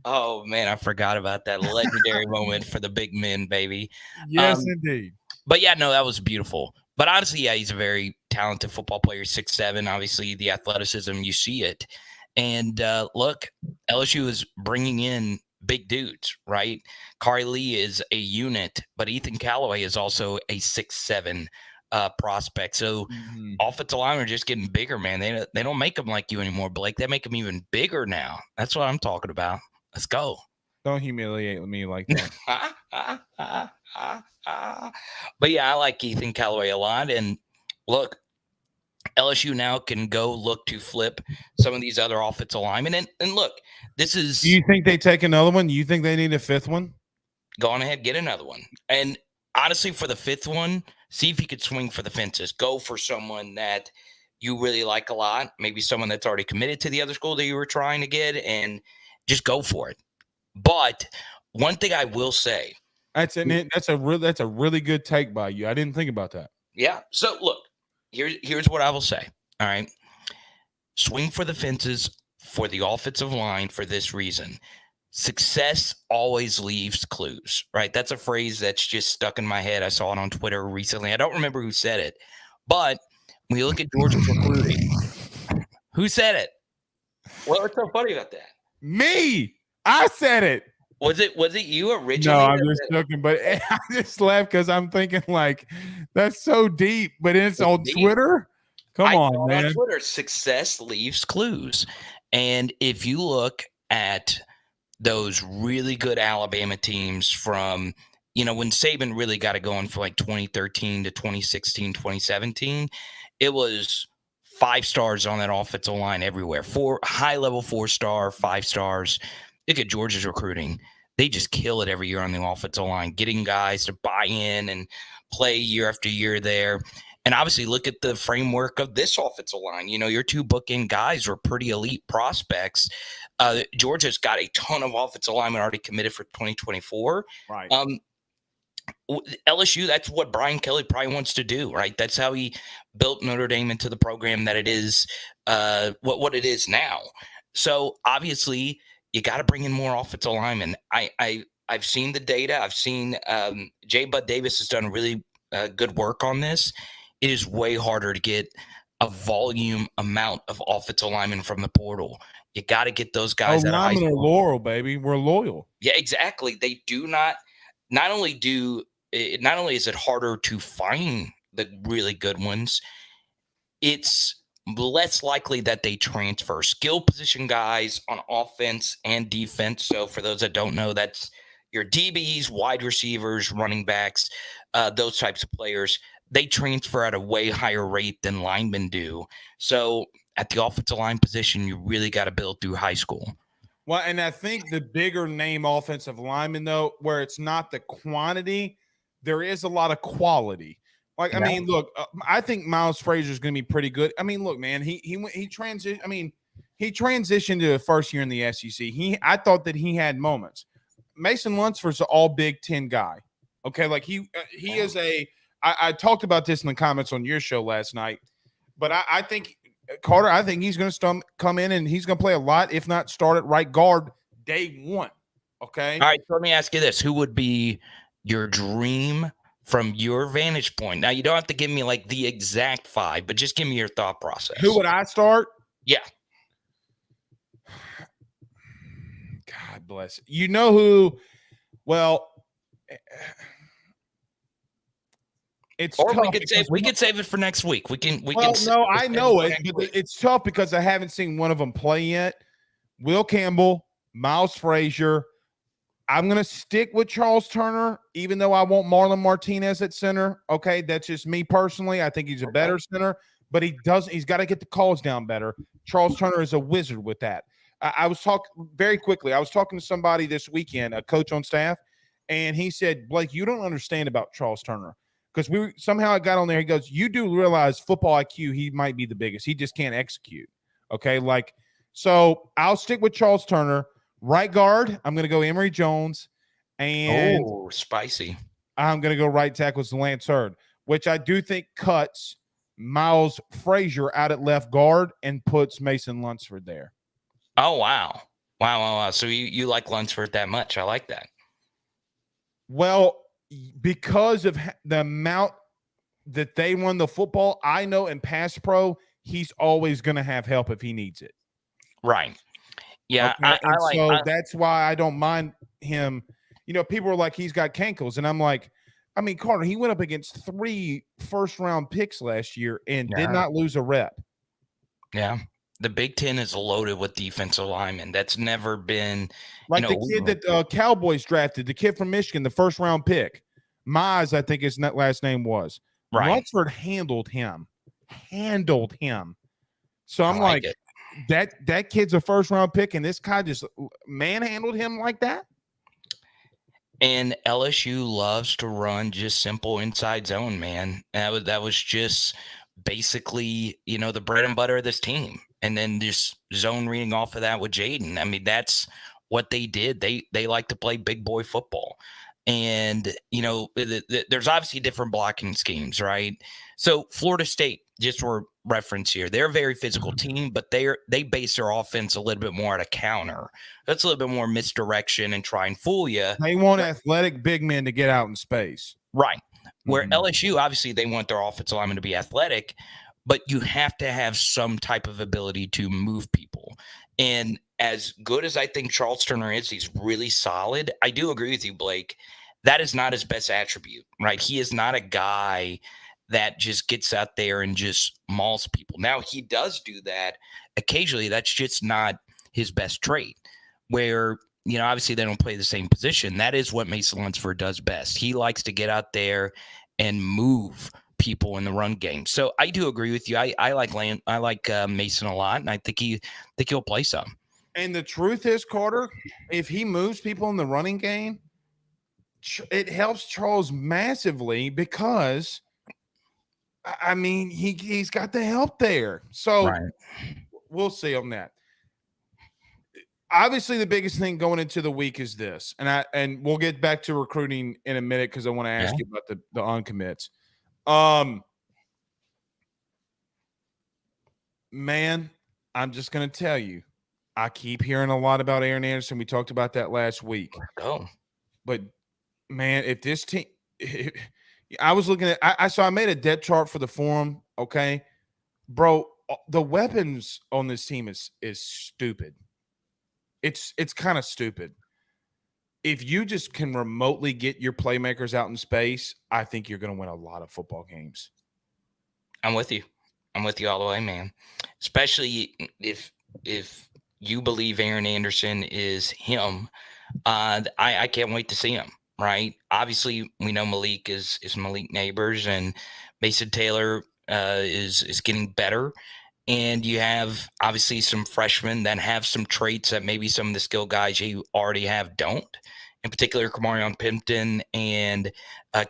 Oh, man, I forgot about that legendary moment for the big men, baby. Yes, indeed. But, yeah, no, that was beautiful. But honestly, yeah, he's a very talented football player, 6'7". Obviously, the athleticism, you see it. And, look, LSU is bringing in big dudes, right? Kari Lee is a unit, but Ethan Callaway is also a 6'7" prospect. So offensive linemen are just getting bigger, man. They don't make them like you anymore, Blake. They make them even bigger now. That's what I'm talking about. Let's go. Don't humiliate me like that. But yeah, I like Ethan Callaway a lot. And look, LSU now can go look to flip some of these other offensive linemen. And look, this is. Do you think they take another one? Do you think they need a fifth one? Go on ahead, get another one. And honestly, for the fifth one, see if you could swing for the fences. Go for someone that you really like a lot, maybe someone that's already committed to the other school that you were trying to get, and just go for it. But one thing I will say, that's a really good take by you. I didn't think about that. Yeah. So look, here's what I will say. All right, swing for the fences for the offensive line for this reason. Success always leaves clues, right? That's a phrase that's just stuck in my head. I saw it on Twitter recently. I don't remember who said it, but when you look at Georgia's recruiting, who said it? What's so funny about that? Me. I said it. Was it you originally? No, I'm just joking, but I just laughed because I'm thinking like that's so deep, but it's on deep. Twitter. Come on, man. On Twitter, success leaves clues. And if you look at those really good Alabama teams from, when Saban really got it going for like 2013 to 2016, 2017, it was 5 stars on that offensive line everywhere. 4 high-level 4-star, 5 stars. Look at Georgia's recruiting. They just kill it every year on the offensive line, getting guys to buy in and play year after year there. And obviously look at the framework of this offensive line. Your 2 bookend guys were pretty elite prospects. Georgia's got a ton of offensive linemen already committed for 2024. Right. LSU, that's what Brian Kelly probably wants to do, right? That's how he built Notre Dame into the program that it is, what it is now. So obviously you got to bring in more offensive linemen. I've seen the data. I've seen J. Bud Davis has done really good work on this. It is way harder to get a volume amount of offensive linemen from the portal. You got to get those guys. Linemen are loyal, baby. We're loyal. Yeah, exactly. They do not. Not only is it harder to find the really good ones, it's less likely that they transfer. Skill position guys on offense and defense. So for those that don't know, that's your DBs, wide receivers, running backs, those types of players. they transfer at a way higher rate than linemen do. So at the offensive line position, you really got to build through high school. Well, and I think the bigger name offensive lineman, though, where it's not the quantity, there is a lot of quality. Like, I mean, look, I think Miles Frazier is going to be pretty good. I mean, look, man, he transitioned. I mean, he transitioned to the first year in the SEC. I thought that he had moments. Mason Lunsford's an all Big Ten guy. Okay, like he is a. I talked about this in the comments on your show last night, but I think Carter, I think he's going to come in and he's going to play a lot, if not start at right guard day one. Okay. All right. So let me ask you this: who would be your dream from your vantage point? Now, you don't have to give me like the exact 5, but just give me your thought process. Who would I start? Yeah. God bless. You know who? Well, it's or tough we could save it for next week. I know it, but it's tough because I haven't seen one of them play yet. Will Campbell, Miles Frazier. I'm going to stick with Charles Turner, even though I want Marlon Martinez at center. Okay, that's just me personally. I think he's a better center, but he's got to get the calls down better. Charles Turner is a wizard with that. I was talking very quickly. I was talking to somebody this weekend, a coach on staff, and he said, Blake, you don't understand about Charles Turner. Because I got on there. He goes, you do realize football IQ, he might be the biggest. He just can't execute. Okay, so I'll stick with Charles Turner. Right guard, I'm going to go Emory Jones. And spicy. I'm going to go right tackle to Lance Hurd, which I do think cuts Miles Frazier out at left guard and puts Mason Lunsford there. Oh, wow. Wow. So you like Lunsford that much. I like that. Well, because of the amount that they run the football, I know in pass pro, he's always going to have help if he needs it. Right. Yeah. Okay? That's why I don't mind him. You know, people are like, he's got cankles. And I'm like, I mean, Carter, he went up against 3 first-round picks last year and did not lose a rep. Yeah. The Big Ten is loaded with defensive linemen. That's never been like the kid that Cowboys drafted, the kid from Michigan, the first-round pick. Mize, I think his last name was. Right. Lunsford handled him. So I'm like that kid's a first-round pick, and this guy just manhandled him like that? And LSU loves to run just simple inside zone, man. That was just basically, the bread and butter of this team. And then just zone reading off of that with Jaden. I mean, that's what they did. They like to play big boy football. And, there's obviously different blocking schemes, right? So Florida State, just for reference here, they're a very physical team, but they base their offense a little bit more at a counter. That's a little bit more misdirection and try and fool you. They want athletic big men to get out in space. Right. Where LSU, obviously, they want their offensive linemen to be athletic, but you have to have some type of ability to move people. And as good as I think Charles Turner is, he's really solid. I do agree with you, Blake. That is not his best attribute, right? He is not a guy that just gets out there and just mauls people. Now, he does do that occasionally. That's just not his best trait. Where, obviously they don't play the same position. That is what Mason Lunsford does best. He likes to get out there and move people in the run game. So I do agree with you. I like Mason a lot, and I think he'll play some. And the truth is, Carter, if he moves people in the running game, it helps Charles massively because, I mean, he's got the help there. So We'll see on that. Obviously, the biggest thing going into the week is this, and we'll get back to recruiting in a minute because I want to ask you about the uncommits. Man, I'm just going to tell you, I keep hearing a lot about Aaron Anderson. We talked about that last week. But man, if this team, I was looking at, I made a depth chart for the forum. Okay, bro, the weapons on this team is stupid. It's kind of stupid. If you just can remotely get your playmakers out in space, I think you're going to win a lot of football games. I'm with you all the way, man. Especially if you believe Aaron Anderson is him. I can't wait to see him. Right. Obviously, we know Malik is Malik Neighbors, Mason Taylor is getting better. And you have obviously some freshmen that have some traits that maybe some of the skill guys you already have don't. In particular, Kamarion Pimpton and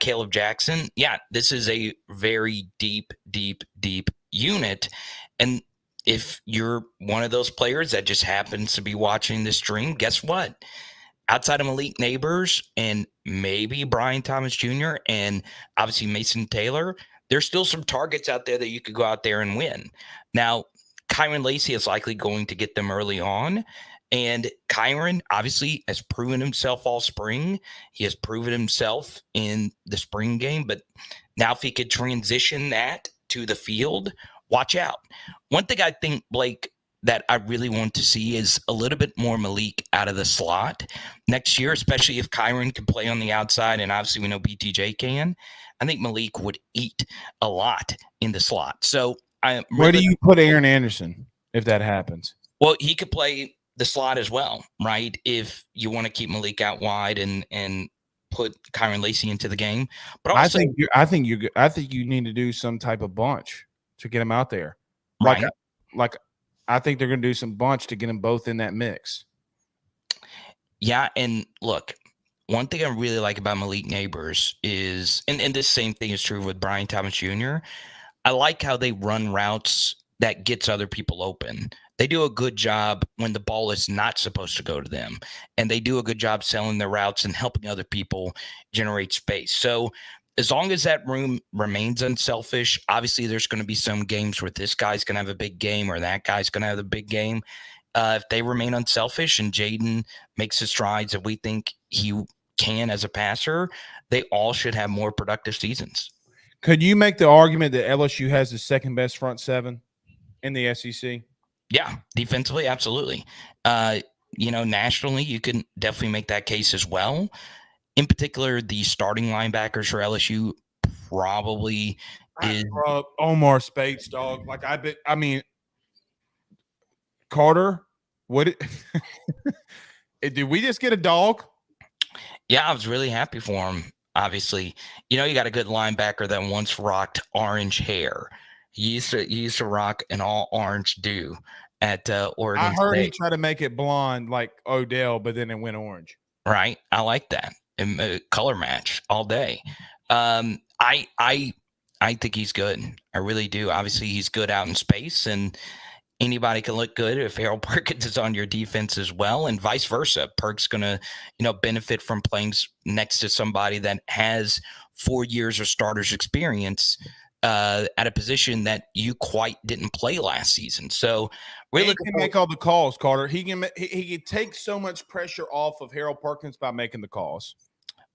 Caleb Jackson. Yeah, this is a very deep, deep, deep unit. And if you're one of those players that just happens to be watching this stream, guess what? Outside of Malik Neighbors and maybe Brian Thomas Jr. and obviously Mason Taylor, there's still some targets out there that you could go out there and win. Now, Kyron Lacey is likely going to get them early on. And Kyron obviously has proven himself all spring. He has proven himself in the spring game. But now if he could transition that to the field, watch out. One thing I think, Blake, that I really want to see is a little bit more Malik out of the slot next year, especially if Kyron can play on the outside, and obviously we know BTJ can. I think Malik would eat a lot in the slot. So where do you put Aaron Anderson if that happens? Well, he could play the slot as well, right? If you want to keep Malik out wide and put Kyron Lacey into the game. But also, I think you need to do some type of bunch to get him out there. Right. Like I think they're going to do some bunch to get them both in that mix. Yeah, and look, one thing I really like about Malik Neighbors is, and this same thing is true with Brian Thomas Jr., I like how they run routes that gets other people open. They do a good job when the ball is not supposed to go to them, and they do a good job selling their routes and helping other people generate space. So as long as that room remains unselfish, obviously there's going to be some games where this guy's going to have a big game or that guy's going to have a big game. If they remain unselfish and Jaden makes his strides that we think he can as a passer, they all should have more productive seasons. Could you make the argument that LSU has the second best front seven in the SEC? Yeah, defensively, absolutely. Nationally, you can definitely make that case as well. In particular, the starting linebackers for LSU probably is Omar Speights, dog. Like I mean, Carter. What? Did we just get a dog? Yeah, I was really happy for him. Obviously, you got a good linebacker that once rocked orange hair. He used to rock an all orange do at Oregon I heard State. he tried to make it blonde like Odell, but then it went orange. Right, I like that. Color match all day. I think he's good. I really do. Obviously, he's good out in space, and anybody can look good if Harold Perkins is on your defense as well, and vice versa. Perk's going to, benefit from playing next to somebody that has 4 years of starters experience at a position that you quite didn't play last season. So really, he can make all the calls, Carter. He can take so much pressure off of Harold Perkins by making the calls.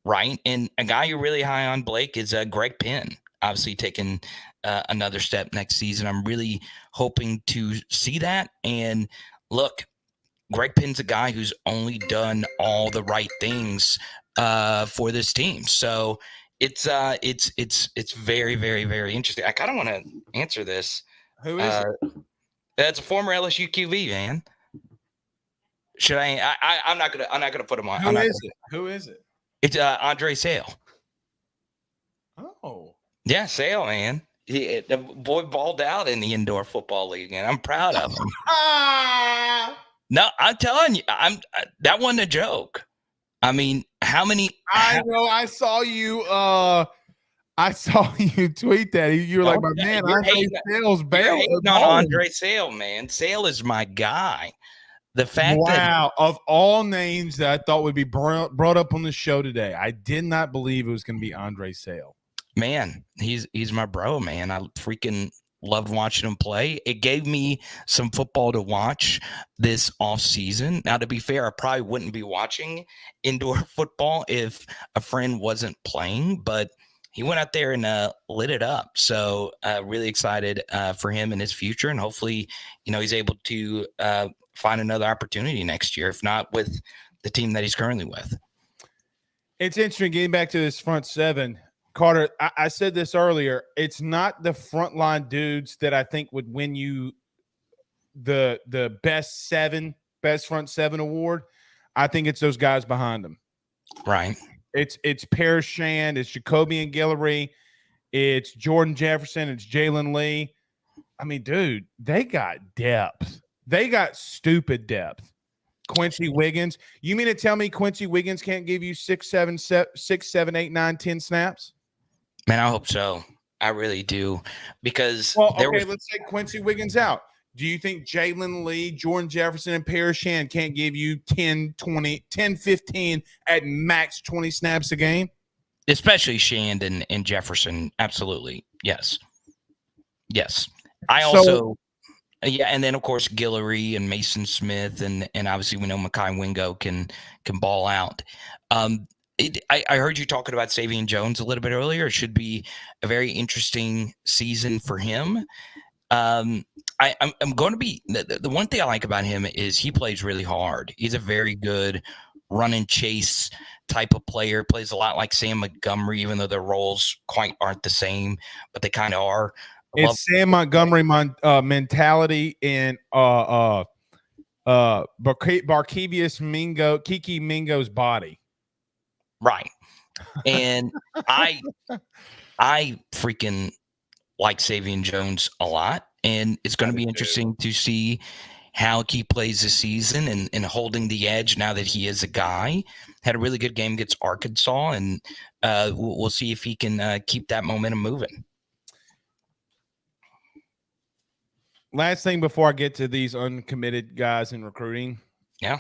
Right, and a guy you're really high on, Blake, is Greg Penn. Obviously taking another step next season. I'm really hoping to see that. And look, Greg Penn's a guy who's only done all the right things for this team. So it's very, very, very interesting. I kind of want to answer this. Who is it? That's a former LSU QB, man. Should I'm not gonna put him on. Who is it? It's Andre Sale. Oh. Yeah, Sale, man. The boy balled out in the indoor football league, and I'm proud of him. No, I'm telling you, that wasn't a joke. I mean, how many? I know. I saw you. I saw you tweet that. You were like, "My man, Andre Sale's bail." Not Andre Sale, man. Sale is my guy. The fact that of all names that I thought would be brought up on the show today, I did not believe it was going to be Andre Sale. Man, he's my bro, man. I freaking loved watching him play. It gave me some football to watch this off season. Now, to be fair, I probably wouldn't be watching indoor football if a friend wasn't playing, but he went out there and lit it up. So really excited for him and his future. And hopefully, he's able to find another opportunity next year, if not with the team that he's currently with. It's interesting getting back to this front seven. Carter, I said this earlier. It's not the frontline dudes that I think would win you the best front seven award. I think it's those guys behind them. Right. It's Parrish Shand, it's Jacobian Guillory, It's Jordan Jefferson. It's Jalen Lee. I mean, dude, they got depth. They got stupid depth. Quincy Wiggins. You mean to tell me Quincy Wiggins can't give you 6, 7, 8, 9, 10 snaps? Man, I hope so. I really do. Because let's take Quincy Wiggins out. Do you think Jalen Lee, Jordan Jefferson, and Paris Shan can't give you 10, 15 at max 20 snaps a game? Especially Shand and Jefferson. Absolutely. Yes. I also, and then of course Guillory and Mason Smith, and obviously we know Mekhi Wingo can ball out. I heard you talking about Savion Jones a little bit earlier. It should be a very interesting season for him. I'm going to be the one thing I like about him is he plays really hard. He's a very good run and chase type of player. Plays a lot like Sam Montgomery, even though their roles quite aren't the same, but they kind of are. It's Sam Montgomery mentality and Barkevius Mingo, Kiki Mingo's body. Right. And I freaking like Savion Jones a lot. And it's going to be interesting to see how he plays this season and holding the edge now that he is a guy. Had a really good game against Arkansas, and we'll see if he can keep that momentum moving. Last thing before I get to these uncommitted guys in recruiting. Yeah.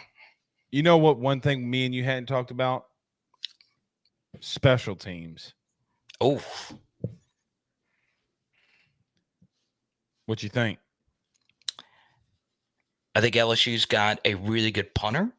You know what? One thing me and you hadn't talked about? Special teams. Oh. What you think? I think LSU's got a really good punter.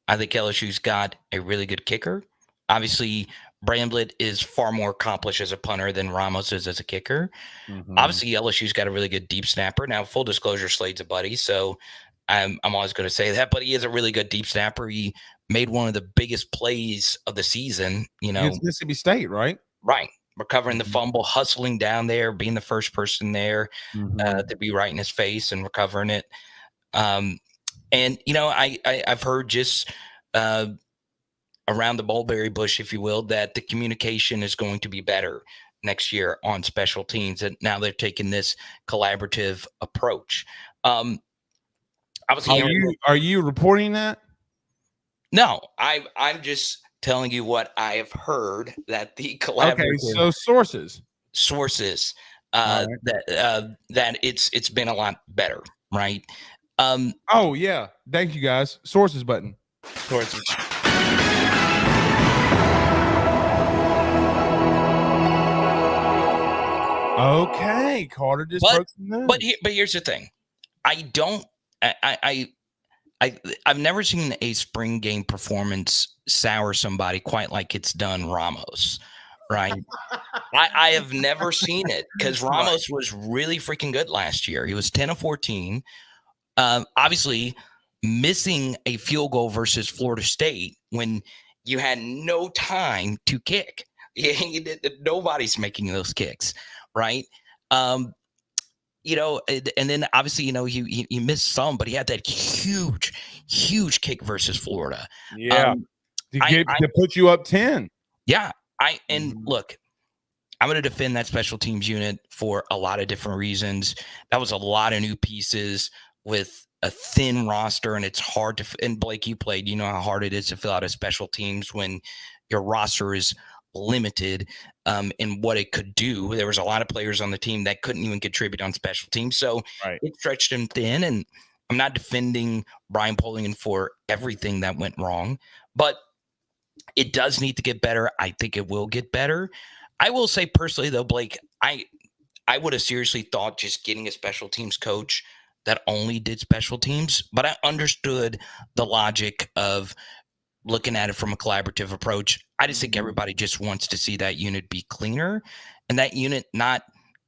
I think LSU's got a really good kicker. Obviously, Bramblett is far more accomplished as a punter than Ramos is as a kicker. Mm-hmm. Obviously, LSU's got a really good deep snapper. Now, full disclosure, Slade's a buddy, so I'm always going to say that, but he is a really good deep snapper. He made one of the biggest plays of the season. It's Mississippi State, right? Right. Recovering the fumble, hustling down there, being the first person there to be right in his face and recovering it. And I've heard just around the mulberry bush, if you will, that the communication is going to be better next year on special teams. And now they're taking this collaborative approach. Obviously, are you reporting that? No, I'm just telling you what I have heard that the collaborative. Okay, so sources right. that it's been a lot better, right? Oh yeah, thank you guys. Sources button. Sources. Okay, Carter just broke some news. But here's the thing, I've never seen a spring game performance sour somebody quite like it's done Ramos, right? I have never seen it because Ramos was really freaking good last year. He was 10 of 14. Obviously, missing a field goal versus Florida State when you had no time to kick. Nobody's making those kicks, right? And then obviously, he missed some, but he had that huge kick versus Florida. Yeah, to put you up 10. Yeah, look, I'm going to defend that special teams unit for a lot of different reasons. That was a lot of new pieces with a thin roster, and it's hard to. And Blake, you played, you know how hard it is to fill out a special teams when your roster is limited in what it could do. There was a lot of players on the team that couldn't even contribute on special teams, so it stretched them thin. And I'm not defending Brian Polian for everything that went wrong, but it does need to get better. I think it will get better. I will say personally, though, Blake, I would have seriously thought just getting a special teams coach that only did special teams, but I understood the logic of looking at it from a collaborative approach. I just think everybody just wants to see that unit be cleaner and that unit not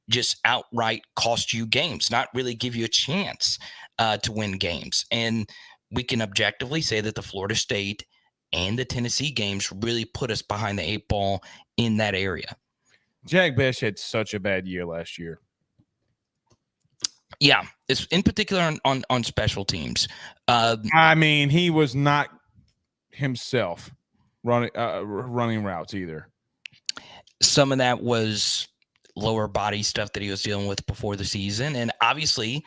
just outright cost you games, not really give you a chance to win games. And we can objectively say that the Florida State and the Tennessee games really put us behind the 8 ball in that area. Jack Besh had such a bad year last year. Yeah, it's in particular on special teams. I mean, he was not himself running routes either. Some of that was lower body stuff that he was dealing with before the season. And obviously,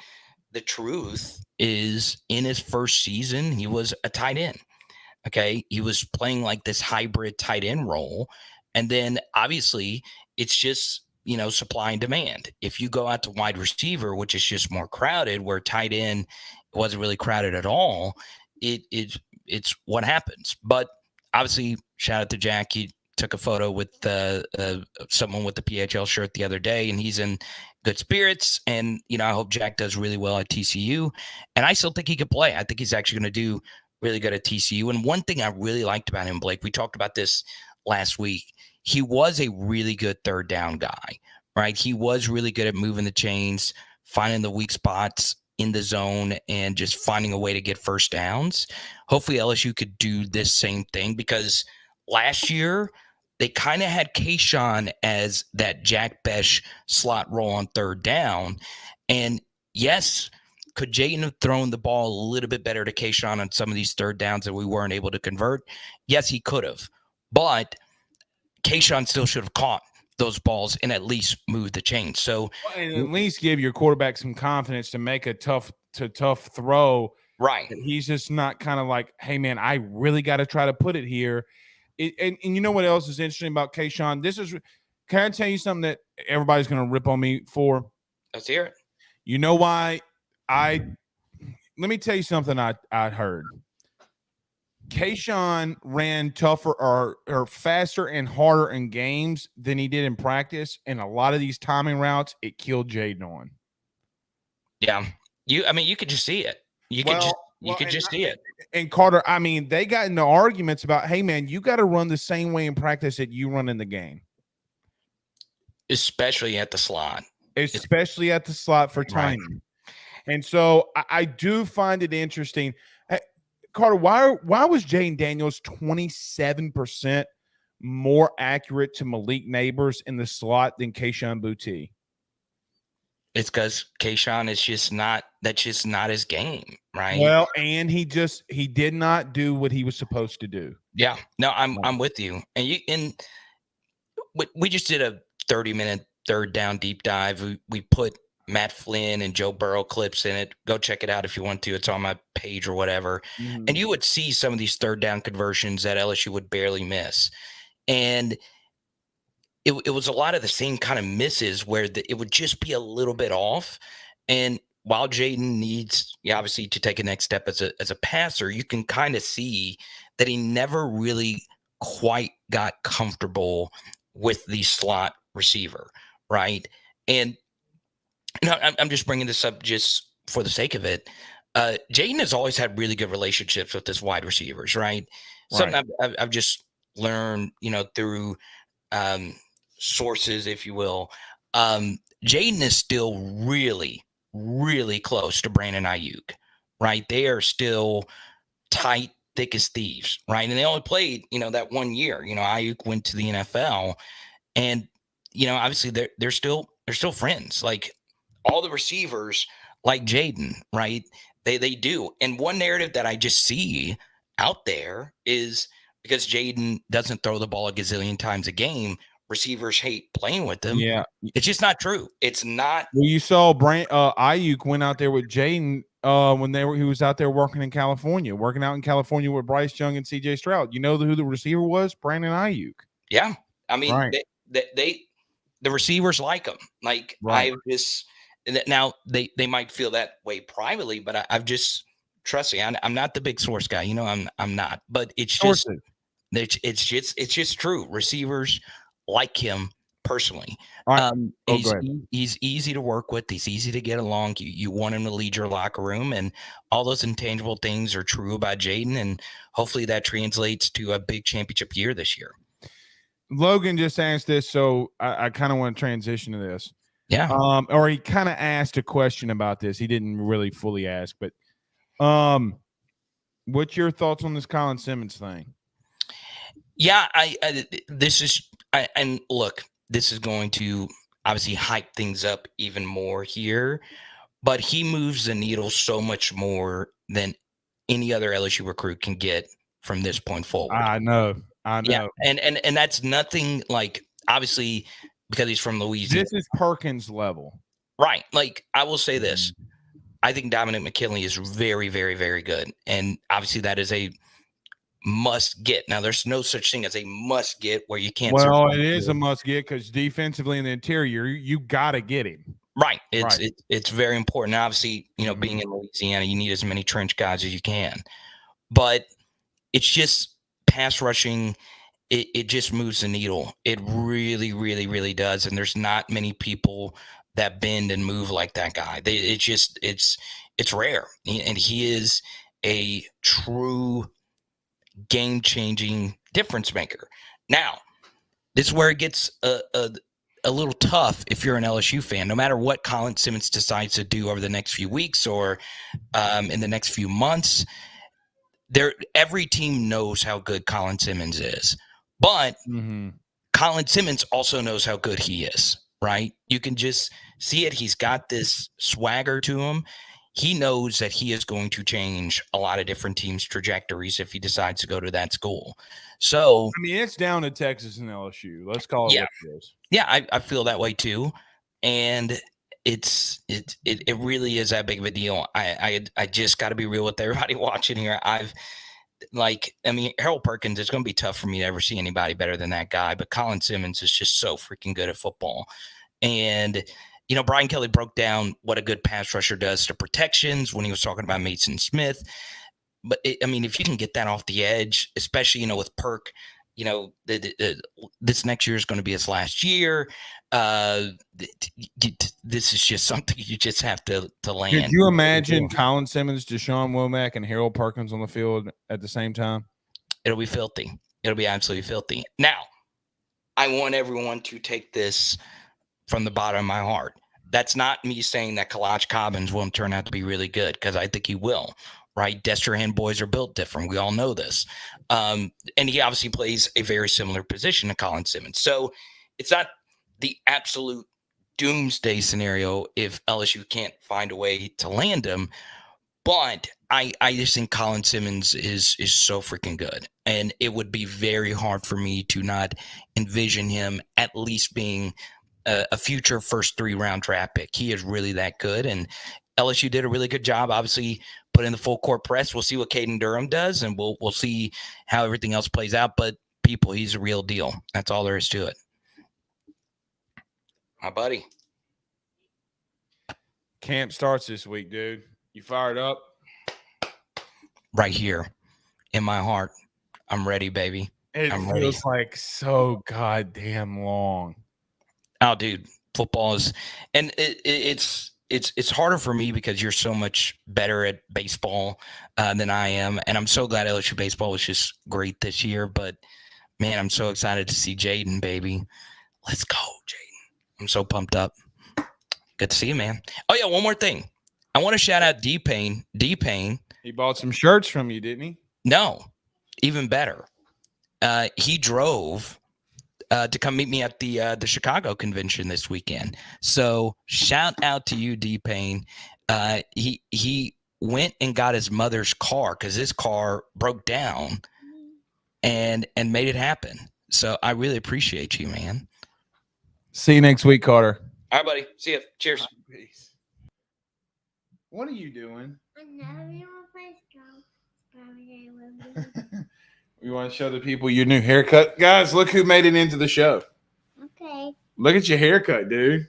the truth is in his first season, he was a tight end. Okay. He was playing like this hybrid tight end role. And then obviously, it's just, supply and demand. If you go out to wide receiver, which is just more crowded, where tight end wasn't really crowded at all, it's what happens. But obviously, shout out to Jack. He took a photo with someone with the PHL shirt the other day, and he's in good spirits. And, I hope Jack does really well at TCU. And I still think he could play. I think he's actually going to do really good at TCU. And one thing I really liked about him, Blake, we talked about this last week. He was a really good third down guy, right? He was really good at moving the chains, finding the weak spots in the zone, and just finding a way to get first downs. Hopefully LSU could do this same thing, because last year they kind of had Kayshawn as that Jack Besh slot role on third down. And yes, could Jayden have thrown the ball a little bit better to Kayshawn on some of these third downs that we weren't able to convert? Yes, he could have. But Kayshawn still should have caught those balls and at least moved the chain. So, and at least give your quarterback some confidence to make a tough throw. Right. He's just not kind of like, hey, man, I really got to try to put it here. And you know what else is interesting about Kayshawn? Can I tell you something that everybody's going to rip on me for? Let's hear it. You know why? Let me tell you something I heard. Kayshawn ran tougher or faster and harder in games than he did in practice, and a lot of these timing routes it killed Jayden on. Yeah, you could just see it. You could just see it. And Carter, they got into arguments about, hey man, you got to run the same way in practice that you run in the game, especially at the slot. Especially at the slot for timing. Right. And so I do find it interesting. Carter, why was Jayden Daniels 27% more accurate to Malik Neighbors in the slot than Kayshawn Boutte? It's because Kayshawn is that's just not his game, right? Well, and he did not do what he was supposed to do. Yeah, no, I'm with you. And we just did a 30-minute third down deep dive. We put Matt Flynn and Joe Burrow clips in it. Go check it out if you want to. It's on my page or whatever. Mm-hmm. And you would see some of these third down conversions that LSU would barely miss. And it was a lot of the same kind of misses where it would just be a little bit off. And while Jayden needs, obviously, to take a next step as a passer, you can kind of see that he never really quite got comfortable with the slot receiver, right? And I'm just bringing this up just for the sake of it. Jayden has always had really good relationships with his wide receivers, right? Something I've just learned, through sources, if you will. Jayden is still really, really close to Brandon Ayuk, right? They are still tight, thick as thieves, right? And they only played, that 1 year. Ayuk went to the NFL, and obviously they're still friends. Like, all the receivers like Jayden, right? They do. And one narrative that I just see out there is because Jayden doesn't throw the ball a gazillion times a game, receivers hate playing with him. Yeah. It's just not true. It's not. Well, you saw Ayuk went out there with Jayden when he was out there working out in California with Bryce Young and CJ Stroud. You know who the receiver was? Brandon Ayuk. Yeah. Right. The receivers like him. Like, right. Now they might feel that way privately, but I've just, trust me, I'm not the big source guy. I'm not, but it's just true. Receivers like him personally. Right. He's easy to work with. He's easy to get along. You want him to lead your locker room, and all those intangible things are true about Jayden. And hopefully that translates to a big championship year this year. Logan just asked this, so I kind of want to transition to this. Yeah. Or he kind of asked a question about this. He didn't really fully ask, but what's your thoughts on this Colin Simmons thing? Yeah, and look, this is going to obviously hype things up even more here, but he moves the needle so much more than any other LSU recruit can get from this point forward. I know. Yeah, and that's nothing like, obviously, because he's from Louisiana. This is Perkins level. Right. Like, I will say this. I think Dominic McKinley is very, very, very good. And obviously that is a must get. Now, there's no such thing as a must get where you can't. Well, it is a must get because defensively in the interior, you got to get him. Right. It's very important. Obviously, being in Louisiana, you need as many trench guys as you can. But it's just pass rushing. It just moves the needle. It really, really, really does. And there's not many people that bend and move like that guy. It's rare. And he is a true game-changing difference maker. Now, this is where it gets a little tough if you're an LSU fan. No matter what Colin Simmons decides to do over the next few weeks or in the next few months, every team knows how good Colin Simmons is. But Colin Simmons also knows how good he is, right? You can just see it. He's got this swagger to him. He knows that he is going to change a lot of different teams' trajectories if he decides to go to that school. So, I mean, it's down to Texas and LSU. Let's call it what it is. Yeah, I feel that way too. And it really is that big of a deal. I just got to be real with everybody watching here. Harold Perkins, it's going to be tough for me to ever see anybody better than that guy. But Colin Simmons is just so freaking good at football. And, Brian Kelly broke down what a good pass rusher does to protections when he was talking about Mason Smith. But, if you can get that off the edge, especially, with Perk, this next year is going to be his last year. This is just something you just have to land. Could you imagine Colin Simmons, Deshaun Womack, and Harold Perkins on the field at the same time? It'll be filthy. It'll be absolutely filthy. Now, I want everyone to take this from the bottom of my heart. That's not me saying that Kalaj Cobbins won't turn out to be really good, because I think he will. Right? Destrehan boys are built different. We all know this. And he obviously plays a very similar position to Colin Simmons. So it's not the absolute doomsday scenario if LSU can't find a way to land him. But I just think Colin Simmons is so freaking good. And it would be very hard for me to not envision him at least being a future first 3-round draft pick. He is really that good. And LSU did a really good job, obviously, put in the full court press. We'll see what Caden Durham does, and we'll see how everything else plays out. But people, he's a real deal. That's all there is to it. My buddy. Camp starts this week, dude. You fired up? Right here in my heart. I'm ready, baby. It feels like so goddamn long. Oh, dude, football is, and it's harder for me because you're so much better at baseball than I am. And I'm so glad LSU baseball was just great this year. But, man, I'm so excited to see Jaden, baby. Let's go, Jaden. I'm so pumped up. Good to see you, man. Oh, yeah, one more thing. I want to shout out D-Pain. D-Pain. He bought some shirts from you, didn't he? No, even better. He drove to come meet me at the Chicago convention this weekend. So shout out to you, D-Pain. He went and got his mother's car because his car broke down and made it happen. So I really appreciate you, man. See you next week, Carter. All right, buddy. See you. Cheers. Peace. What are you doing? You want to show the people your new haircut? Guys, look who made it into the show. Okay. Look at your haircut, dude.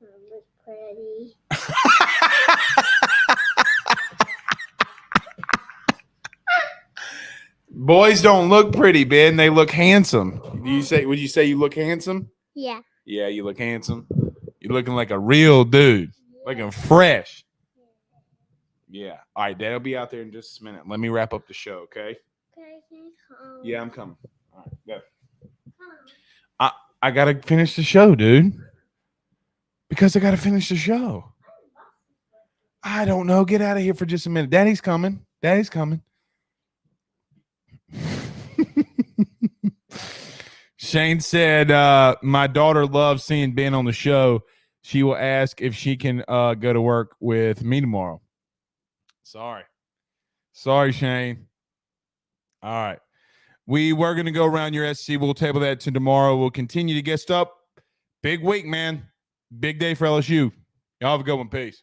Look pretty. Boys don't look pretty, Ben. They look handsome. Would you say you look handsome? Yeah. Yeah, you look handsome. You're looking like a real dude. Looking fresh. Yeah. All right, Dad'll be out there in just a minute. Let me wrap up the show, okay? Yeah, I'm coming. All right, go. I gotta finish the show, dude. Because I gotta finish the show. I don't know. Get out of here for just a minute. Daddy's coming. Daddy's coming. Shane said, my daughter loves seeing Ben on the show. She will ask if she can go to work with me tomorrow. Sorry, Shane. All right. We were going to go around your SC. We'll table that to tomorrow. We'll continue to guest up. Big week, man. Big day for LSU. Y'all have a good one. Peace.